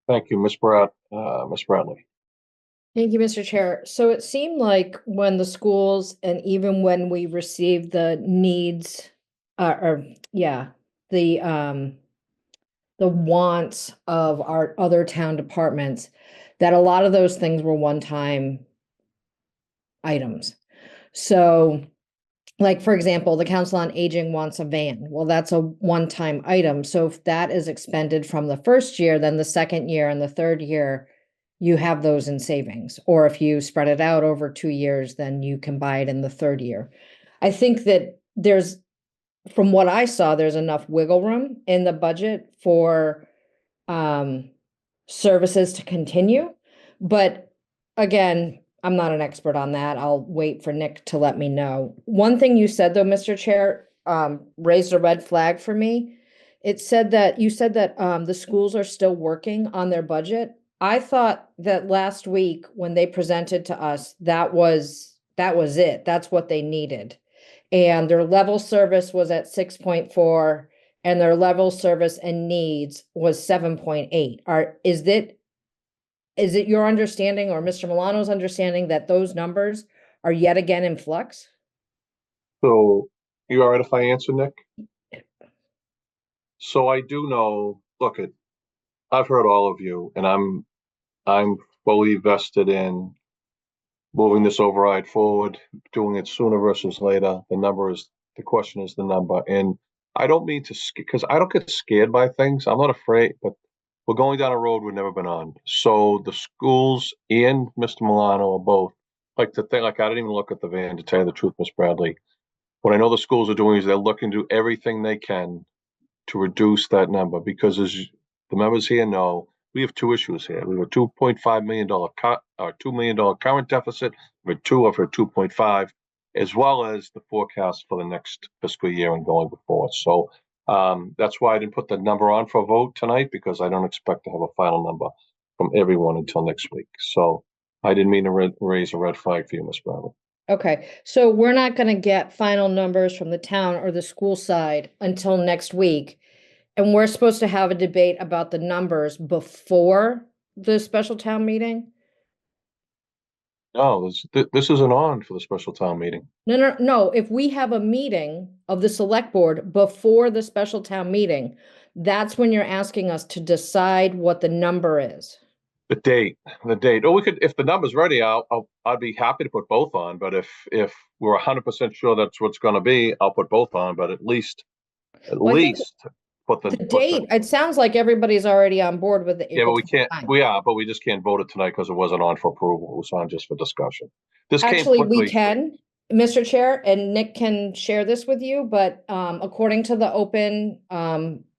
Thank you, Ms. Bradley. Thank you, Mr. Chair. So it seemed like when the schools, and even when we received the needs, the wants of our other town departments, that a lot of those things were one-time items. So, like, for example, the Council on Aging wants a van. Well, that's a one-time item. So if that is expended from the first year, then the second year and the third year, you have those in savings. Or if you spread it out over 2 years, then you can buy it in the third year. I think that from what I saw, there's enough wiggle room in the budget for services to continue. But again, I'm not an expert on that. I'll wait for Nick to let me know. One thing you said, though, Mr. Chair, raised a red flag for me. You said that the schools are still working on their budget. I thought that last week when they presented to us, that was it. That's what they needed. And their level service was at 6.4, and their level service and needs was 7.8. Is it your understanding, or Mr. Milano's understanding, that those numbers are yet again in flux? So you all right if I answer, Nick? So I do know, I've heard all of you, and I'm fully vested in moving this override forward, doing it sooner versus later. The question is the number. And I don't mean to, because I don't get scared by things. I'm not afraid, but we're going down a road we've never been on. So the schools and Mr. Milano are both, like the thing, like I didn't even look at the van, to tell you the truth, Miss Bradley. What I know the schools are doing is they're looking to do everything they can to reduce that number, because as the members here know, we have two issues here. We have a $2.5 million cut, or $2 million current deficit, with two of her 2.5, as well as the forecast for the next fiscal year and going before. So that's why I didn't put the number on for a vote tonight, because I don't expect to have a final number from everyone until next week. So I didn't mean to raise a red flag for you, Ms. Bradley. Okay, so we're not gonna get final numbers from the town or the school side until next week. And we're supposed to have a debate about the numbers before the special town meeting? No, this isn't on for the special town meeting. No. If we have a meeting of the select board before the special town meeting, that's when you're asking us to decide what the number is. The date. Oh, we could, if the number's ready, I'd be happy to put both on. But if we're 100% sure that's what's going to be, I'll put both on. But at least put the date. It sounds like everybody's already on board with the yeah, but April we can't. 29th. But we just can't vote it tonight because it wasn't on for approval. It was on just for discussion. This Actually, came quickly. we can, Mr. Chair, and Nick can share this with you, but according to the open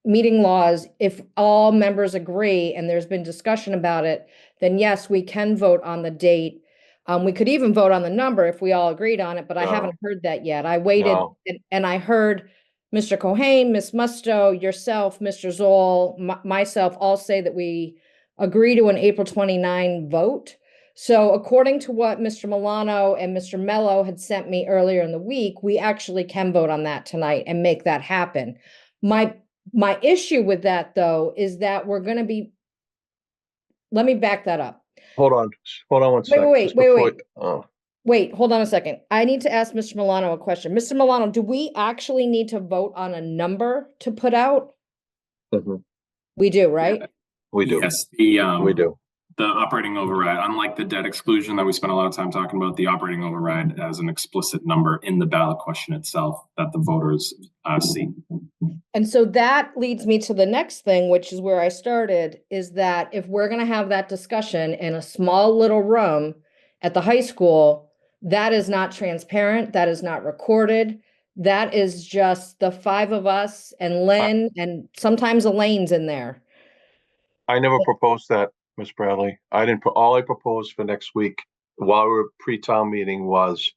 meeting laws, if all members agree and there's been discussion about it, then yes, we can vote on the date. We could even vote on the number if we all agreed on it, but I haven't heard that yet. I waited and I heard Mr. Cohen, Ms. Musto, yourself, Mr. Zoll, myself all say that we agree to an April 29 vote. So according to what Mr. Milano and Mr. Mello had sent me earlier in the week, we actually can vote on that tonight and make that happen. My issue with that, though, is that we're going to be, let me back that up. Hold on one second. Wait, hold on a second. I need to ask Mr. Milano a question. Mr. Milano, do we actually need to vote on a number to put out? Mm-hmm. We do, right? Yeah, we do. Yes, we do. The operating override, unlike the debt exclusion that we spent a lot of time talking about, the operating override as an explicit number in the ballot question itself that the voters see. And so that leads me to the next thing, which is where I started, is that if we're going to have that discussion in a small little room at the high school, that is not transparent. That is not recorded. That is just the five of us and Lynn, and sometimes Elaine's in there. I never proposed that, Ms. Bradley. All I proposed for next week while we were pre-town meeting was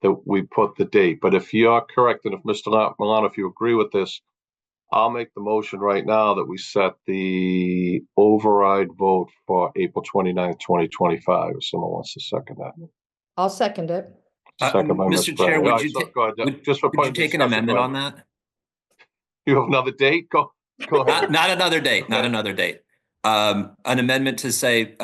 that we put the date. But if you're correct, and if Mr. Milano, if you agree with this, I'll make the motion right now that we set the override vote for April 29th, 2025. If someone wants to second that. I'll second it. Second by Mr. Chair, would you take an amendment on that? You have another date? Go ahead. Not another date, not another date. An amendment to say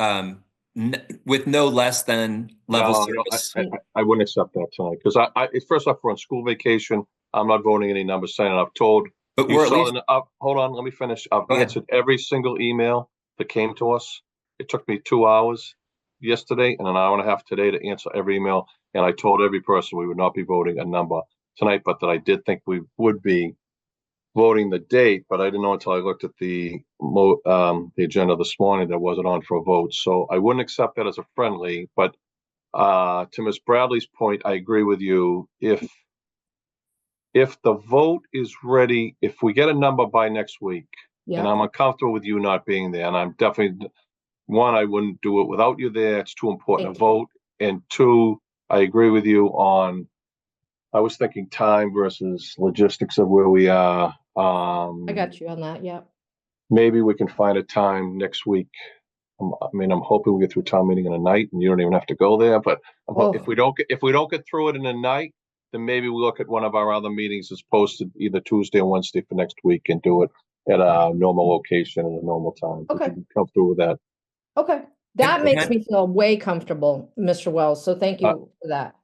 with no less than level service. I wouldn't accept that tonight because I first off, we're on school vacation. I'm not voting any numbers saying I've told. But we're at least... hold on, let me finish. I've answered every single email that came to us. It took me 2 hours yesterday and an hour and a half today to answer every email. And I told every person we would not be voting a number tonight, but that I did think we would be voting the date, but I didn't know until I looked at the agenda this morning that wasn't on for a vote. So I wouldn't accept that as a friendly, but to Ms. Bradley's point, I agree with you. If the vote is ready, if we get a number by next week, and I'm uncomfortable with you not being there, and I'm definitely, one, I wouldn't do it without you there. It's too important to vote. And two, I agree with you on, I was thinking time versus logistics of where we are. I got you on that. Yeah. Maybe we can find a time next week. I'm hoping we get through town meeting in a night, and you don't even have to go there. But if we don't get through it in a night, then maybe we look at one of our other meetings that's posted either Tuesday or Wednesday for next week and do it at a normal location at a normal time. Okay. We can come through with that. Okay. That makes me feel way comfortable, Mr. Wells. So thank you for that.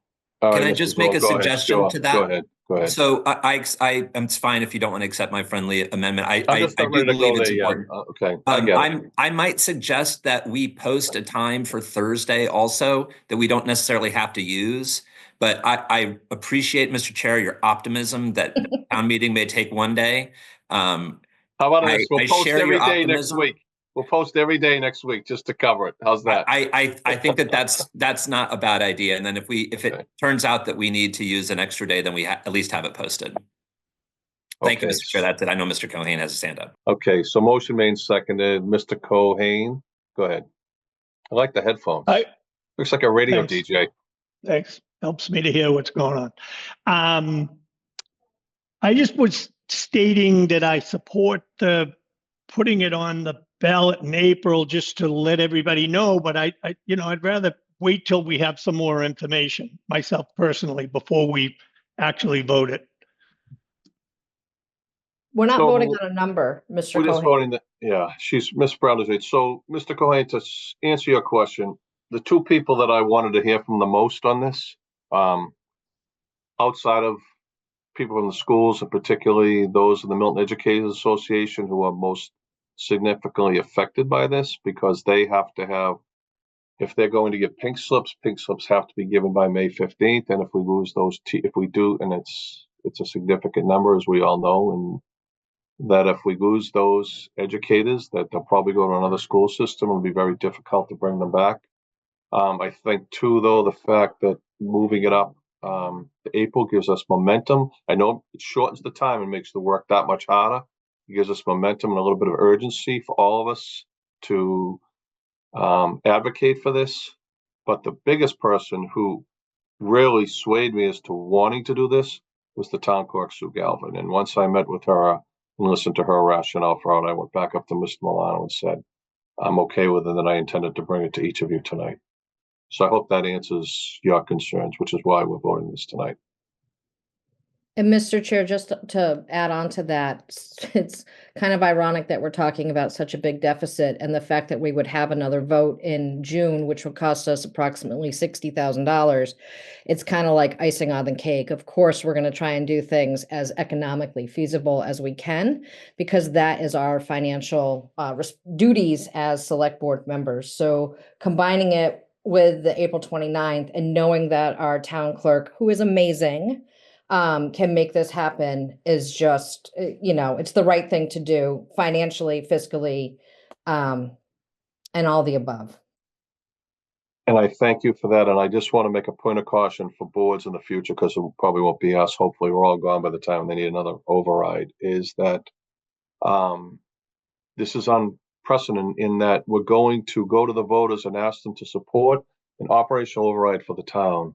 Can I just make a suggestion to that? Go ahead. So it's fine if you don't want to accept my friendly amendment. I'm just I not do ready to believe go it's there yet. important. Okay, I get it. I might suggest that we post a time for Thursday also that we don't necessarily have to use. But I appreciate, Mr. Chair, your optimism that town meeting may take one day. How about this? We'll I post share every your day next optimism. week. We'll post every day next week just to cover it. How's that? I think that's not a bad idea. And then if Okay. it turns out that we need to use an extra day, then we at least have it posted. Thank you, Okay. Mr. Chair. That's it. I know Mr. Cohen has his hand up. Okay, so motion made and seconded. Mr. Cohen, go ahead. I like the headphones. Looks like a radio Thanks. DJ. Thanks. Helps me to hear what's going on. I just was stating that I support the putting it on the ballot in April just to let everybody know, but I'd rather wait till we have some more information myself personally before we actually vote it. We're not So- voting on a number, Mr. We're just Cohen. voting she's Miss Bradley's right. So, Mr. Cohen, to answer your question, the two people that I wanted to hear from the most on this, outside of people in the schools, and particularly those in the Milton Educators Association who are most significantly affected by this, because they have to have, if they're going to get pink slips have to be given by May 15th. And if we lose those, if we do, and it's a significant number, as we all know, and that if we lose those educators, that they'll probably go to another school system. It'll be very difficult to bring them back. I think too, though, the fact that moving it up to April gives us momentum. I know it shortens the time and makes the work that much harder. It gives us momentum and a little bit of urgency for all of us to advocate for this. But the biggest person who really swayed me as to wanting to do this was the town clerk, Sue Galvin. And once I met with her and listened to her rationale for it, I went back up to Mr. Milano and said, I'm okay with it, and I intended to bring it to each of you tonight. So I hope that answers your concerns, which is why we're voting this tonight. And Mr. Chair, just to add on to that, it's kind of ironic that we're talking about such a big deficit and the fact that we would have another vote in June, which would cost us approximately $60,000. It's kind of like icing on the cake. Of course, we're going to try and do things as economically feasible as we can, because that is our financial duties as select board members. So combining it with the April 29th and knowing that our town clerk, who is amazing, can make this happen is just, it's the right thing to do financially, fiscally, and all the above. And I thank you for that. And I just want to make a point of caution for boards in the future, because it probably won't be us. Hopefully we're all gone by the time they need another override, is that this is unprecedented in that we're going to go to the voters and ask them to support an operational override for the town.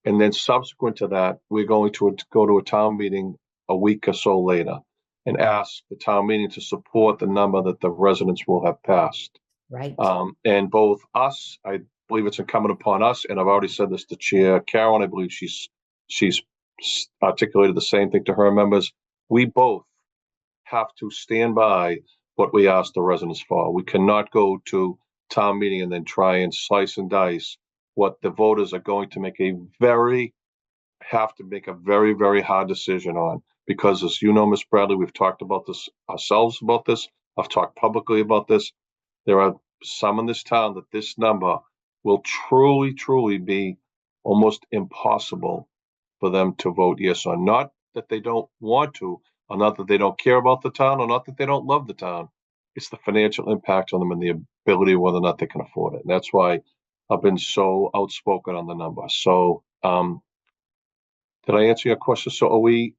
And then subsequent to that, we're going to go to a town meeting a week or so later and ask the town meeting to support the number that the residents will have passed. Right. And both us, I believe it's incumbent upon us, and I've already said this to Chair Carolyn, I believe she's articulated the same thing to her members. We both have to stand by what we ask the residents for. We cannot go to town meeting and then try and slice and dice what the voters are going to have to make a very, very hard decision on. Because as you know, Ms. Bradley, we've talked about this ourselves about this. I've talked publicly about this. There are some in this town that this number will truly, truly be almost impossible for them to vote yes or not that they don't want to, or not that they don't care about the town, or not that they don't love the town. It's the financial impact on them and the ability of whether or not they can afford it. And that's why I've been so outspoken on the number. So, did I answer your question? So are we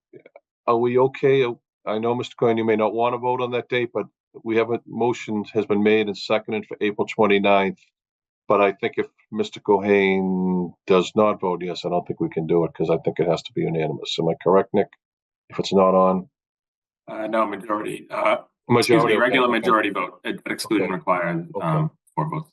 okay? I know, Mr. Cohen, you may not want to vote on that date, but we have a motion has been made and seconded for April 29th. But I think if Mr. Cohen does not vote yes, I don't think we can do it, because I think it has to be unanimous. Am I correct, Nick? If it's not on? No, majority. Majority, okay, Regular okay. majority vote, but exclusion Okay. required, Okay. 4 votes.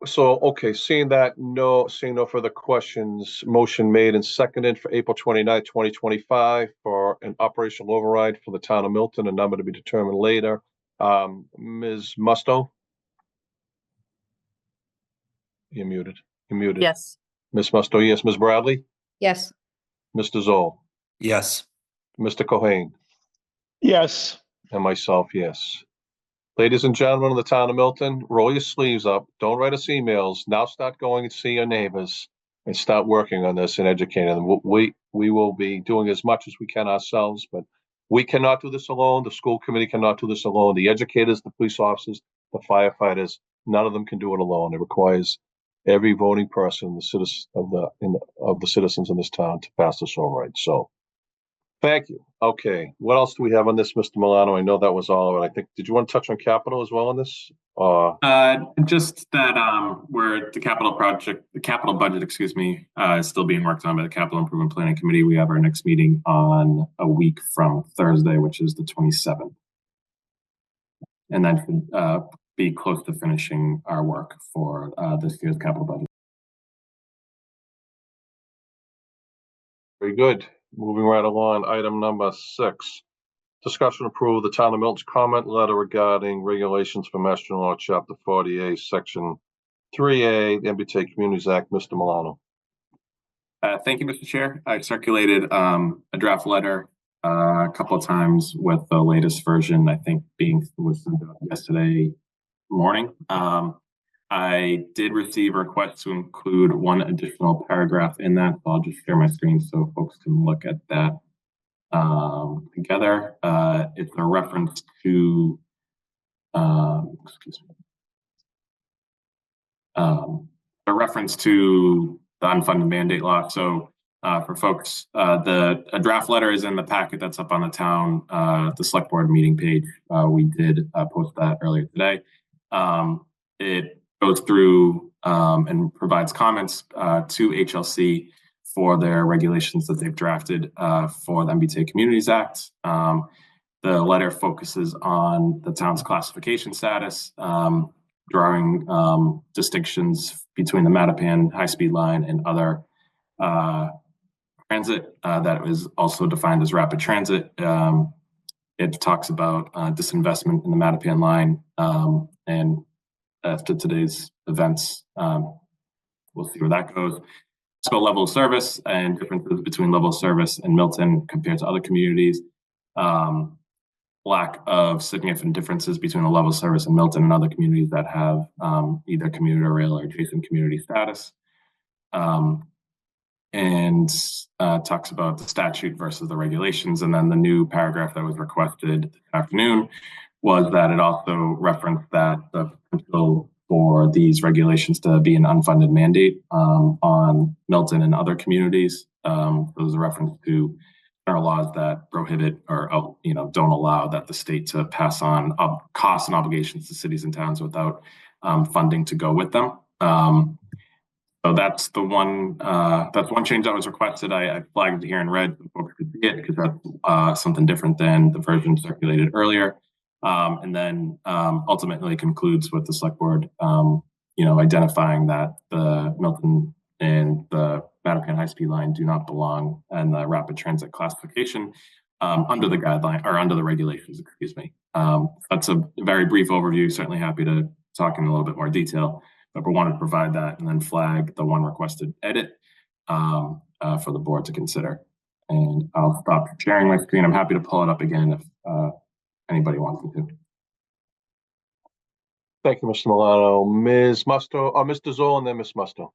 So, okay, seeing no further questions, motion made and seconded for April 29th, 2025 for an operational override for the town of Milton, a number to be determined later. Ms. Musto? You're muted. Yes. Ms. Musto, yes. Ms. Bradley? Yes. Mr. Zoll, Yes. Mr. Cohen, Yes, and myself, yes. Ladies and gentlemen of the town of Milton, roll your sleeves up. Don't write us emails. Now start going and see your neighbors and start working on this and educating them. We will be doing as much as we can ourselves, but we cannot do this alone. The school committee cannot do this alone. The educators, the police officers, the firefighters, none of them can do it alone. It requires every voting person, the citizens of the citizens in this town to pass this override. So thank you. Okay, what else do we have on this, Mr. Milano? I know that was all of it. I think, did you want to touch on capital as well on this? Just that where the capital budget, excuse me, is still being worked on by the Capital Improvement Planning Committee. We have our next meeting on a week from Thursday, which is the 27th. And then should be close to finishing our work for this year's capital budget. Very good. Moving right along, item number 6. Discussion approve the town of Milton's comment letter regarding regulations for Mass General Law, Chapter 48, Section 3A, the MBTA Communities Act. Mr. Milano. Thank you, Mr. Chair. I circulated a draft letter a couple of times with the latest version, I think was sent out yesterday morning. I did receive a request to include one additional paragraph in that. So I'll just share my screen so folks can look at that together. It's a reference to, excuse me, a reference to the unfunded mandate law. So for folks, a draft letter is in the packet that's up on the town, the select board meeting page. We did post that earlier today. It goes through and provides comments to HLC for their regulations that they've drafted for the MBTA Communities Act. The letter focuses on the town's classification status, drawing distinctions between the Mattapan high-speed line and other transit that is also defined as rapid transit. It talks about disinvestment in the Mattapan line, and after today's events, we'll see where that goes. So level of service and differences between level of service in Milton compared to other communities. Lack of significant differences between the level of service in Milton and other communities that have either commuter rail or adjacent community status. And talks about the statute versus the regulations. And then the new paragraph that was requested this afternoon was that it also referenced that the potential for these regulations to be an unfunded mandate on Milton and other communities. There's a reference to general laws that prohibit or don't allow that the state to pass on costs and obligations to cities and towns without funding to go with them. So that's the one. That's one change that was requested. I flagged it here in red so folks could see it because that's something different than the version circulated earlier. And then ultimately concludes with the select board, identifying that the Milton and the Mattapan high-speed line do not belong in the rapid transit classification under the guideline or under the regulations. Excuse me. That's a very brief overview. Certainly happy to talk in a little bit more detail, but we wanted to provide that and then flag the one requested edit for the board to consider. And I'll stop sharing my screen. I'm happy to pull it up again if anybody wants me to. Thank you, Mr. Milano. Ms. Musto, Mr. Zoll, and then Ms. Musto.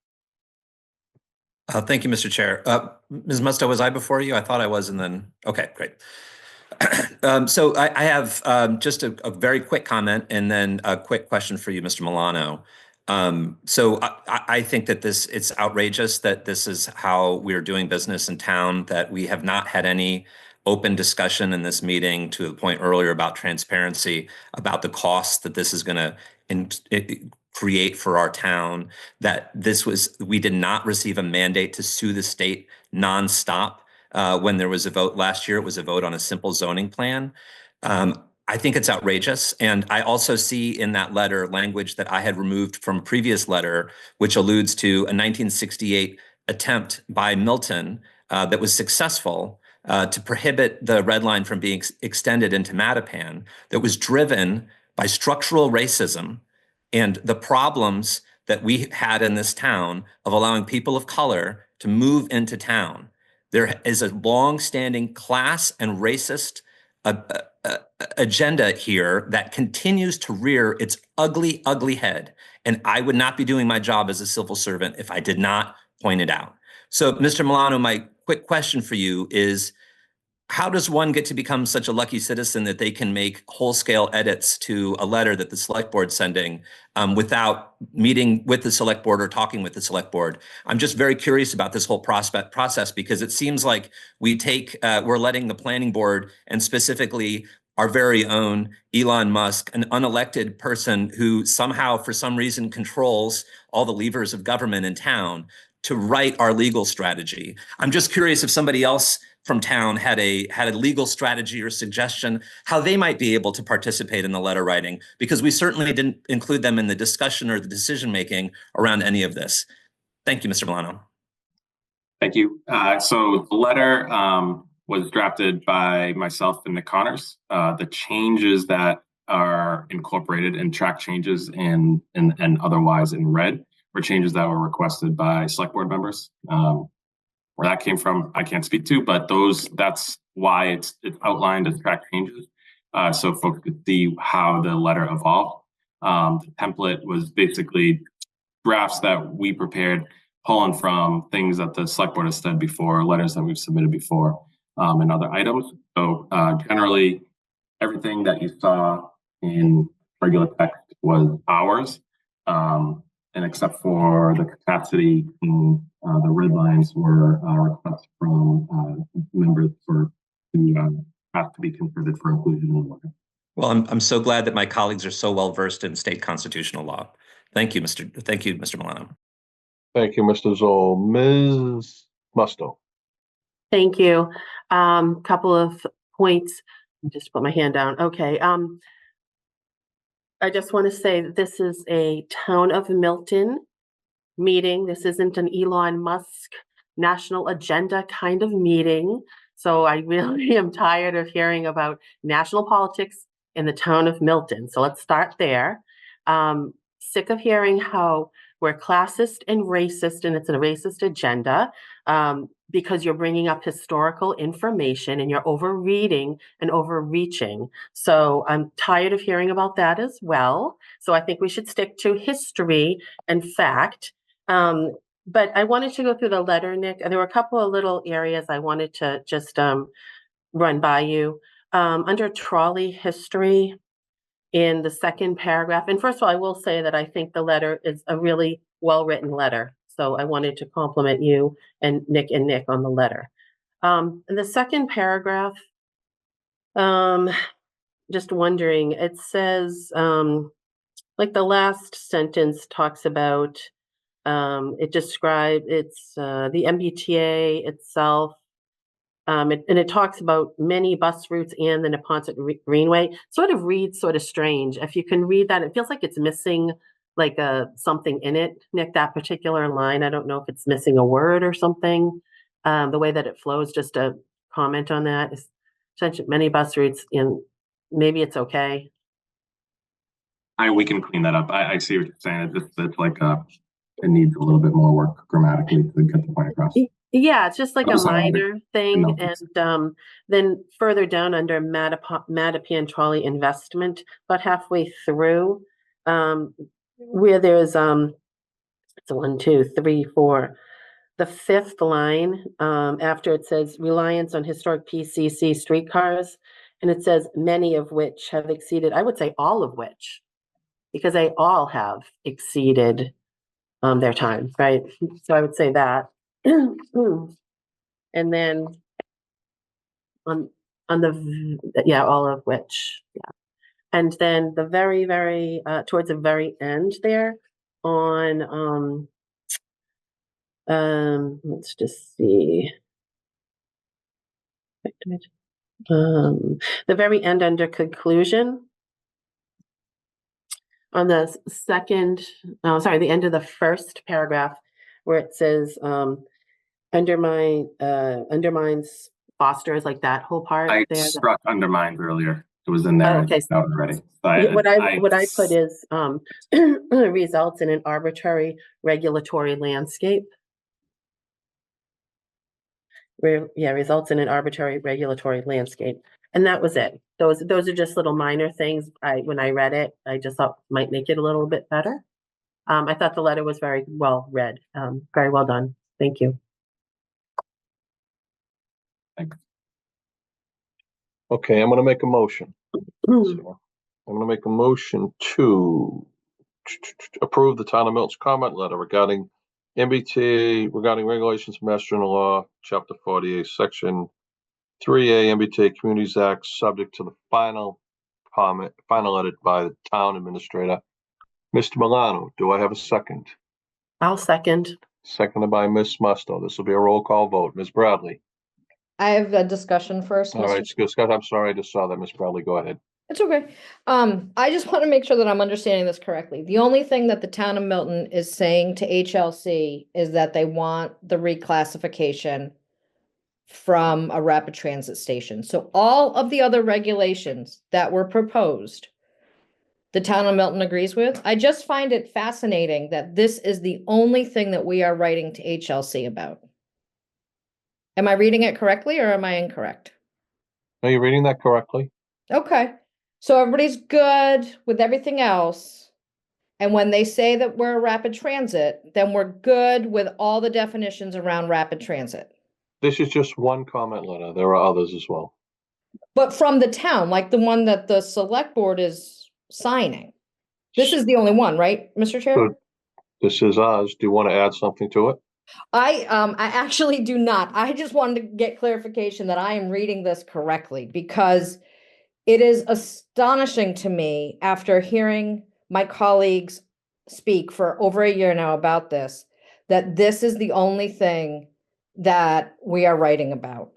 Thank you, Mr. Chair. Ms. Musto, was I before you? I thought I was, and then, okay, great. So I have just a very quick comment and then a quick question for you, Mr. Milano. So I think that it's outrageous that this is how we're doing business in town, that we have not had any open discussion in this meeting to the point earlier about transparency, about the costs that this is going to create for our town, that we did not receive a mandate to sue the state nonstop. When there was a vote last year, it was a vote on a simple zoning plan. I think it's outrageous. And I also see in that letter language that I had removed from a previous letter, which alludes to a 1968 attempt by Milton that was successful to prohibit the red line from being extended into Mattapan, that was driven by structural racism and the problems that we had in this town of allowing people of color to move into town. There is a long-standing class and racist agenda here that continues to rear its ugly, ugly head. And I would not be doing my job as a civil servant if I did not point it out. So, Mr. Milano, my quick question for you is, how does one get to become such a lucky citizen that they can make whole-scale edits to a letter that the select board's sending without meeting with the select board or talking with the select board? I'm just very curious about this whole process because it seems like we're letting the planning board, and specifically our very own Elon Musk, an unelected person who somehow, for some reason, controls all the levers of government in town, to write our legal strategy. I'm just curious if somebody else from town had a legal strategy or suggestion how they might be able to participate in the letter writing, because we certainly didn't include them in the discussion or the decision making around any of this. Thank you, Mr. Milano. Thank you. So the letter was drafted by myself and Nick Connors. The changes that are incorporated and track changes and otherwise in red were changes that were requested by select board members. Where that came from, I can't speak to, but that's why it's outlined as track changes. So folks could see how the letter evolved. The template was basically drafts that we prepared, pulling from things that the select board has said before, letters that we've submitted before, and other items. So generally, everything that you saw in regular text was ours. And except for the capacity, the red lines were requests from members to have to be considered for inclusion in the letter. Well, I'm so glad that my colleagues are so well versed in state constitutional law. Thank you, Mr. Milano. Thank you, Mr. Zoll. Ms. Musto. Thank you. Couple of points. Just put my hand down. Okay. I just want to say that this is a Town of Milton meeting. This isn't an Elon Musk national agenda kind of meeting. So I really am tired of hearing about national politics in the Town of Milton. So let's start there. Sick of hearing how we're classist and racist, and it's a racist agenda. Because you're bringing up historical information and you're overreading and overreaching. So I'm tired of hearing about that as well. So I think we should stick to history and fact. But I wanted to go through the letter, Nick. There were a couple of little areas I wanted to just run by you. Under trolley history, in the second paragraph, and first of all, I will say that I think the letter is a really well-written letter. So I wanted to compliment you and Nick on the letter. In the second paragraph, just wondering, it says, like the last sentence talks about, it describes, it's the MBTA itself, and it talks about many bus routes and the Neponset Greenway. Sort of reads sort of strange. If you can read that, it feels like it's missing like something in it, Nick, that particular line. I don't know if it's missing a word or something. The way that it flows, just a comment on that. Is many bus routes, and maybe it's okay. We can clean that up. I see what you're saying. It's like it needs a little bit more work grammatically to get the point across. Yeah, it's just like a minor thing. And then further down under Mattapan Trolley Investment, about halfway through, where there's it's 1, 2, 3, 4. The fifth line, after it says reliance on historic PCC streetcars, and it says many of which have exceeded, I would say all of which, because they all have exceeded their time, right? So I would say that. And then on the, yeah, all of which, yeah. And then the very, very, towards the very end there on, let's just see. The very end under conclusion, on the second, the end of the first paragraph, where it says, undermines, fosters, like that whole part. I there. struck undermined earlier. It was in there. Oh, okay. Already. So what I put is results in an arbitrary regulatory landscape. results in an arbitrary regulatory landscape. And that was it. Those are just little minor things. When I read it, I just thought might make it a little bit better. I thought the letter was very well read. Very well done. Thank you. Thanks. Okay, I'm gonna make a motion. I'm gonna make a motion to approve the town of Milton's comment letter regarding MBTA, regarding regulations of Mass General Law, Chapter 48, Section 3A, MBTA Communities Act, subject to the final comment, final edit by the town administrator. Mr. Milano, do I have a second? I'll second. Seconded by Ms. Musto. This will be a roll call vote. Ms. Bradley? I have a discussion first. All right, Scott, I'm sorry, I just saw that. Ms. Bradley, go ahead. It's okay. I just want to make sure that I'm understanding this correctly. The only thing that the town of Milton is saying to HLC is that they want the reclassification from a rapid transit station. So all of the other regulations that were proposed, the town of Milton agrees with. I just find it fascinating that this is the only thing that we are writing to HLC about. Am I reading it correctly or am I incorrect? Are you reading that correctly? Okay. So everybody's good with everything else. And when they say that we're rapid transit, then we're good with all the definitions around rapid transit. This is just one comment letter. There are others as well. But from the town, like the one that the select board is signing. This is the only one, right, Mr. Chair? Good. This is ours. Do you want to add something to it? I actually do not. I just wanted to get clarification that I am reading this correctly, because it is astonishing to me after hearing my colleagues speak for over a year now about this, that this is the only thing that we are writing about.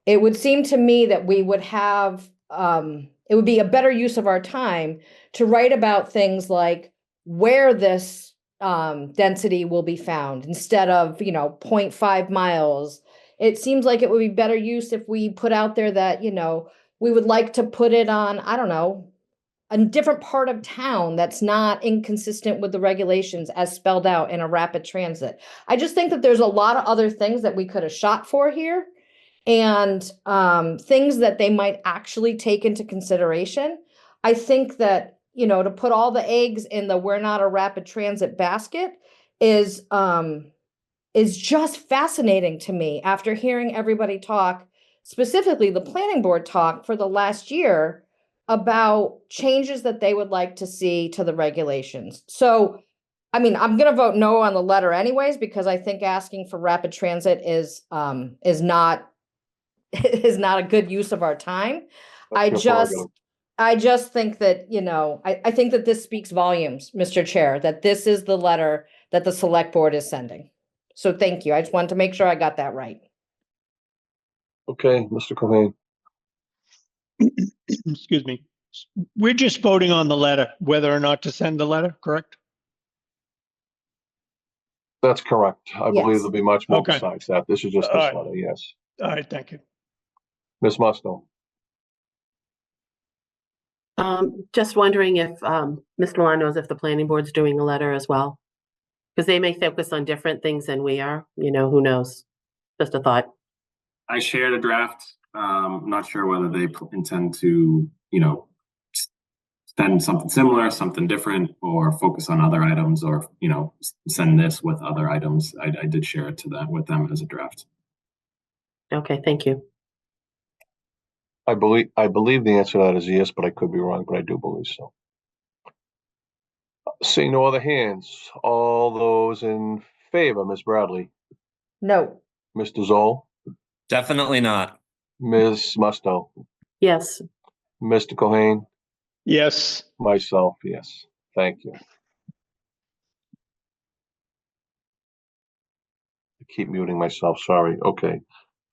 It would seem to me that we would have, it would be a better use of our time to write about things like where this density will be found instead of, 0.5 miles. It seems like it would be better use if we put out there that, we would like to put it on, I don't know, a different part of town that's not inconsistent with the regulations as spelled out in a rapid transit. I just think that there's a lot of other things that we could have shot for here, and things that they might actually take into consideration. I think that, to put all the eggs in the we're not a rapid transit basket is just fascinating to me after hearing everybody talk, specifically the planning board talk for the last year about changes that they would like to see to the regulations. So, I'm going to vote no on the letter anyways, because I think asking for rapid transit is not a good use of our time. I just think that, I think that this speaks volumes, Mr. Chair, that this is the letter that the select board is sending. So thank you. I just wanted to make sure I got that right. Okay, Mr. Cohen. Excuse me. We're just voting on the letter, whether or not to send the letter, correct? That's correct. I believe Yes. there'll be much more Okay. besides that. This is just All this right. letter, yes. All right, thank you. Ms. Musto. Just wondering if Mr. Milano knows if the planning board's doing a letter as well, because they may focus on different things than we are. Who knows? Just a thought. I shared a draft. I'm not sure whether they intend to, send something similar, something different, or focus on other items, or, send this with other items. I did share it with them as a draft. Okay, thank you. I believe the answer to that is yes, but I could be wrong, but I do believe so. Seeing no other hands, all those in favor, Ms. Bradley, No. Mr. Zoll, Definitely not. Ms. Musto, Yes. Mr. Cohen, Yes. myself, yes. Thank you. I keep muting myself, sorry. Okay.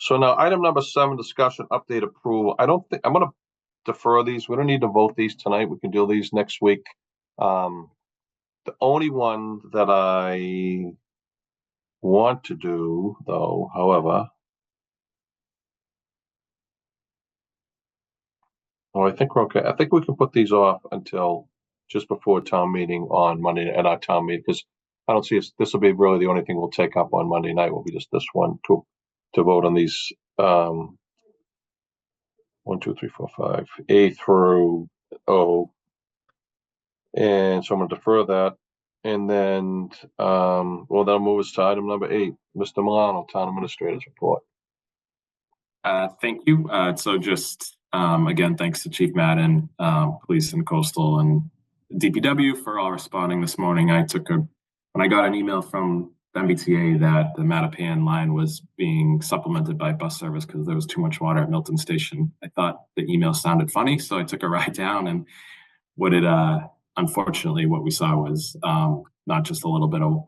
So now item number 7, discussion, update, approval. I don't think, I'm going to defer these. We don't need to vote these tonight. We can do these next week. The only one that I want to do, though, however, I think we're okay. I think we can put these off until just before town meeting on Monday at our town meeting, because I don't see this will be really the only thing we'll take up on Monday night. Will be just this one to to vote on these, 1, 2, 3, 4, 5, A through O. And so I'm gonna defer that. And then, well, that'll move us to item number 8, Mr. Milano, Town Administrator's Report. Thank you. So just, again, thanks to Chief Madden, Police and Coastal and DPW for all responding this morning. When I got an email from MBTA that the Mattapan line was being supplemented by bus service because there was too much water at Milton Station, I thought the email sounded funny, so I took a ride down, and unfortunately, what we saw was not just a little bit of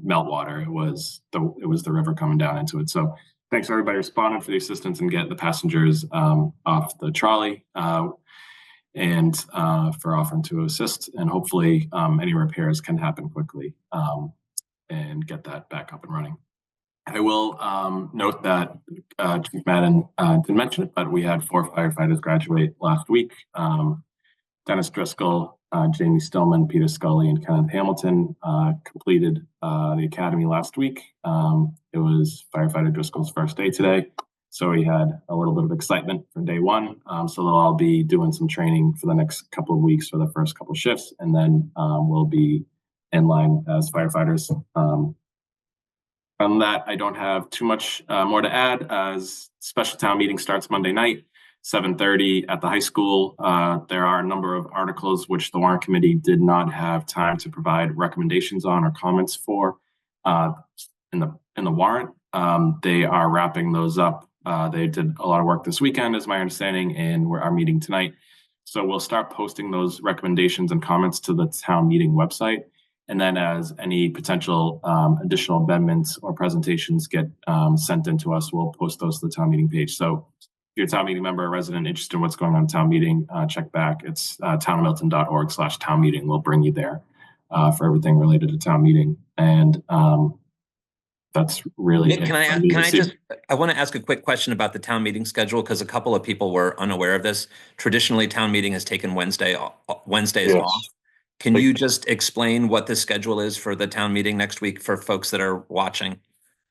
meltwater. It was the river coming down into it. So thanks everybody responding for the assistance and getting the passengers off the trolley, and for offering to assist. And hopefully any repairs can happen quickly and get that back up and running. I will note that Chief Madden didn't mention it, but we had 4 firefighters graduate last week. Dennis Driscoll, Jamie Stillman, Peter Scully, and Kenneth Hamilton completed the academy last week. It was firefighter Driscoll's first day today, so he had a little bit of excitement for day one. So they'll all be doing some training for the next couple of weeks for the first couple of shifts, and then we'll be in line as firefighters. On that, I don't have too much more to add, as special town meeting starts Monday night, 7:30 at the high school. There are a number of articles which the warrant committee did not have time to provide recommendations on or comments for in the warrant. They are wrapping those up. They did a lot of work this weekend, is my understanding, and our meeting tonight. So we'll start posting those recommendations and comments to the town meeting website. And then as any potential additional amendments or presentations get sent in to us, we'll post those to the town meeting page. So if you're a town meeting member or resident interested in what's going on in town meeting, check back. It's townofmilton.org/town meeting. We'll bring you there for everything related to town meeting. And that's really Nick, I want to ask a quick question about the town meeting schedule, because a couple of people were unaware of this. Traditionally, town meeting has taken Wednesdays off. Can you just explain what the schedule is for the town meeting next week for folks that are watching?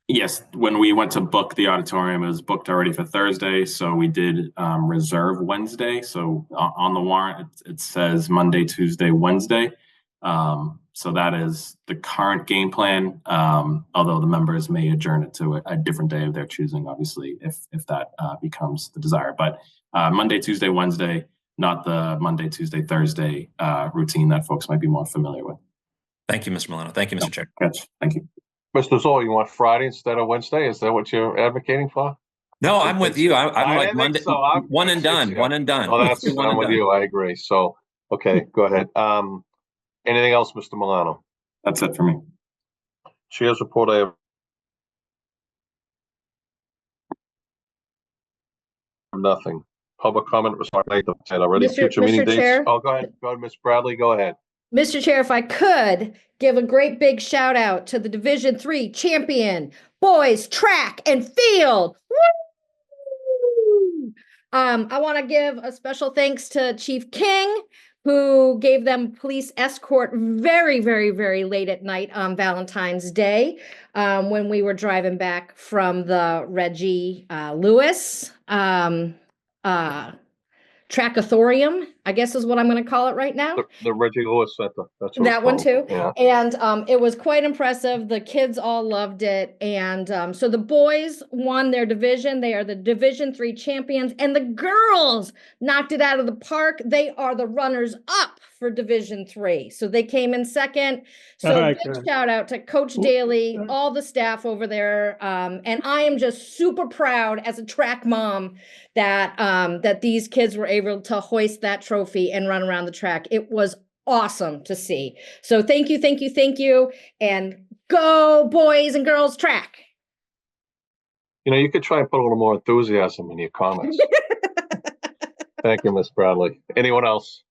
Yes, when we went to book the auditorium, it was booked already for Thursday, so we did reserve Wednesday. So on the warrant, it says Monday, Tuesday, Wednesday. So that is the current game plan, although the members may adjourn it to a different day of their choosing, obviously, if that becomes the desire. But Monday, Tuesday, Wednesday, not the Monday, Tuesday, Thursday routine that folks might be more familiar with. Thank you, Mr. Milano. Thank you, Mr. Chair. Thank you. Mr. Zoll, you want Friday instead of Wednesday? Is that what you're advocating for? No, I'm with you. I'm like Monday, so. one and done. Oh, I'm with you. I agree. So, okay, go ahead. Anything else, Mr. Milano? That's it for me. Chair's report. I have nothing. Public comment response already. Future meeting dates. Chair? Oh, go ahead, Ms. Bradley. Go ahead. Mr. Chair, if I could give a great big shout out to the Division III champion boys track and field. Woo! I want to give a special thanks to Chief King, who gave them police escort very, very, very late at night on Valentine's Day when we were driving back from the Reggie Lewis Trackathorium, I guess is what I'm going to call it right now. The Reggie Lewis Center. That's what that one too. Yeah. And it was quite impressive. The kids all loved it. And so the boys won their division. They are the Division III champions. And the girls knocked it out of the park. They are the runners up for Division III. So they came in second. So big shout out to Coach Daly, all the staff over there. And I am just super proud as a track mom that these kids were able to hoist that trophy and run around the track. It was awesome to see. So thank you, thank you, thank you. And go boys and girls track. You know, you could try and put a little more enthusiasm in your comments. Thank you, Ms. Bradley. Anyone else?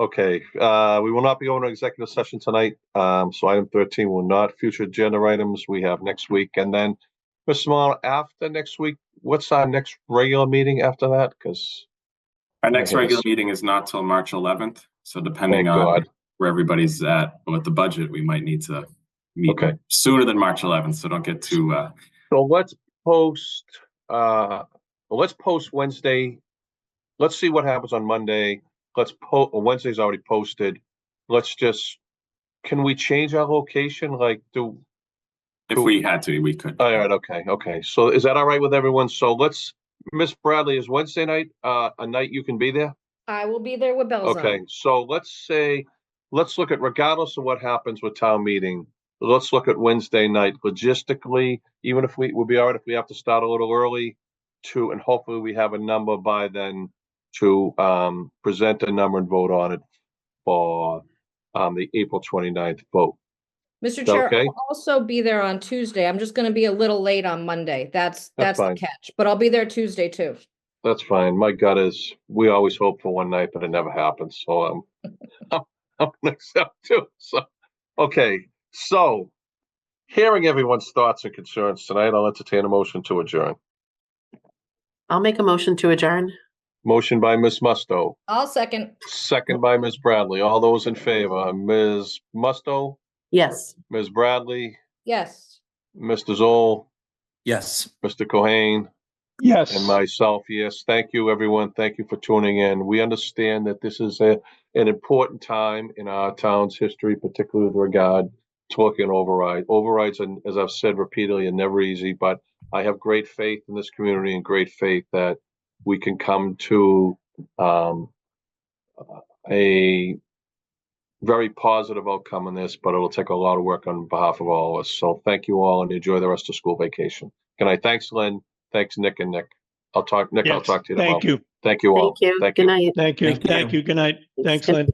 Okay, we will not be going to executive session tonight. So item 13 will not. Future agenda items we have next week. And then, Mr. Milano, after next week, what's our next regular meeting after that? Because our next regular meeting is not till March 11th. So depending on where everybody's at with the budget, we might need to meet sooner than March 11th. So don't get too So let's post, let's post Wednesday. Let's see what happens on Monday. Wednesday's already posted. Let's just, can we change our location? Like, If we had to, we could. all right, okay. So is that all right with everyone? So Miss Bradley, is Wednesday night, a night you can be there? I will be there with bells Okay, on. so let's look at, regardless of what happens with town meeting, let's look at Wednesday night logistically, even if we'll be all right if we have to start a little early and hopefully we have a number by then to present a number and vote on it for the April 29th vote. Mr. Chair, okay? I'll also be there on Tuesday. I'm just gonna be a little late on Monday. That's the fine. catch, but I'll be there Tuesday too. That's fine. My gut is, we always hope for one night, but it never happens. So I'm gonna accept too. So, okay. So, hearing everyone's thoughts and concerns tonight, I'll entertain a motion to adjourn. I'll make a motion to adjourn. Motion by Ms. Musto, I'll second. second by Ms. Bradley. All those in favor, Ms. Musto, Yes. Ms. Bradley, Yes. Mr. Zoll, Yes. Mr. Cohen, Yes. and myself, yes. Thank you, everyone. Thank you for tuning in. We understand that this is an important time in our town's history, particularly with regard to looking at override. Overrides, and as I've said repeatedly, are never easy, but I have great faith in this community and great faith that we can come to a very positive outcome in this, but it'll take a lot of work on behalf of all of us. So thank you all and enjoy the rest of school vacation. Good night. Thanks, Lynn. Thanks, Nick and Nick. I'll talk to you Yes, tomorrow. thank you. Thank you all. Thank you. Thank Good you. night. Thank you. Thank you. Thank you. Good night. Thanks, Good- Lynn.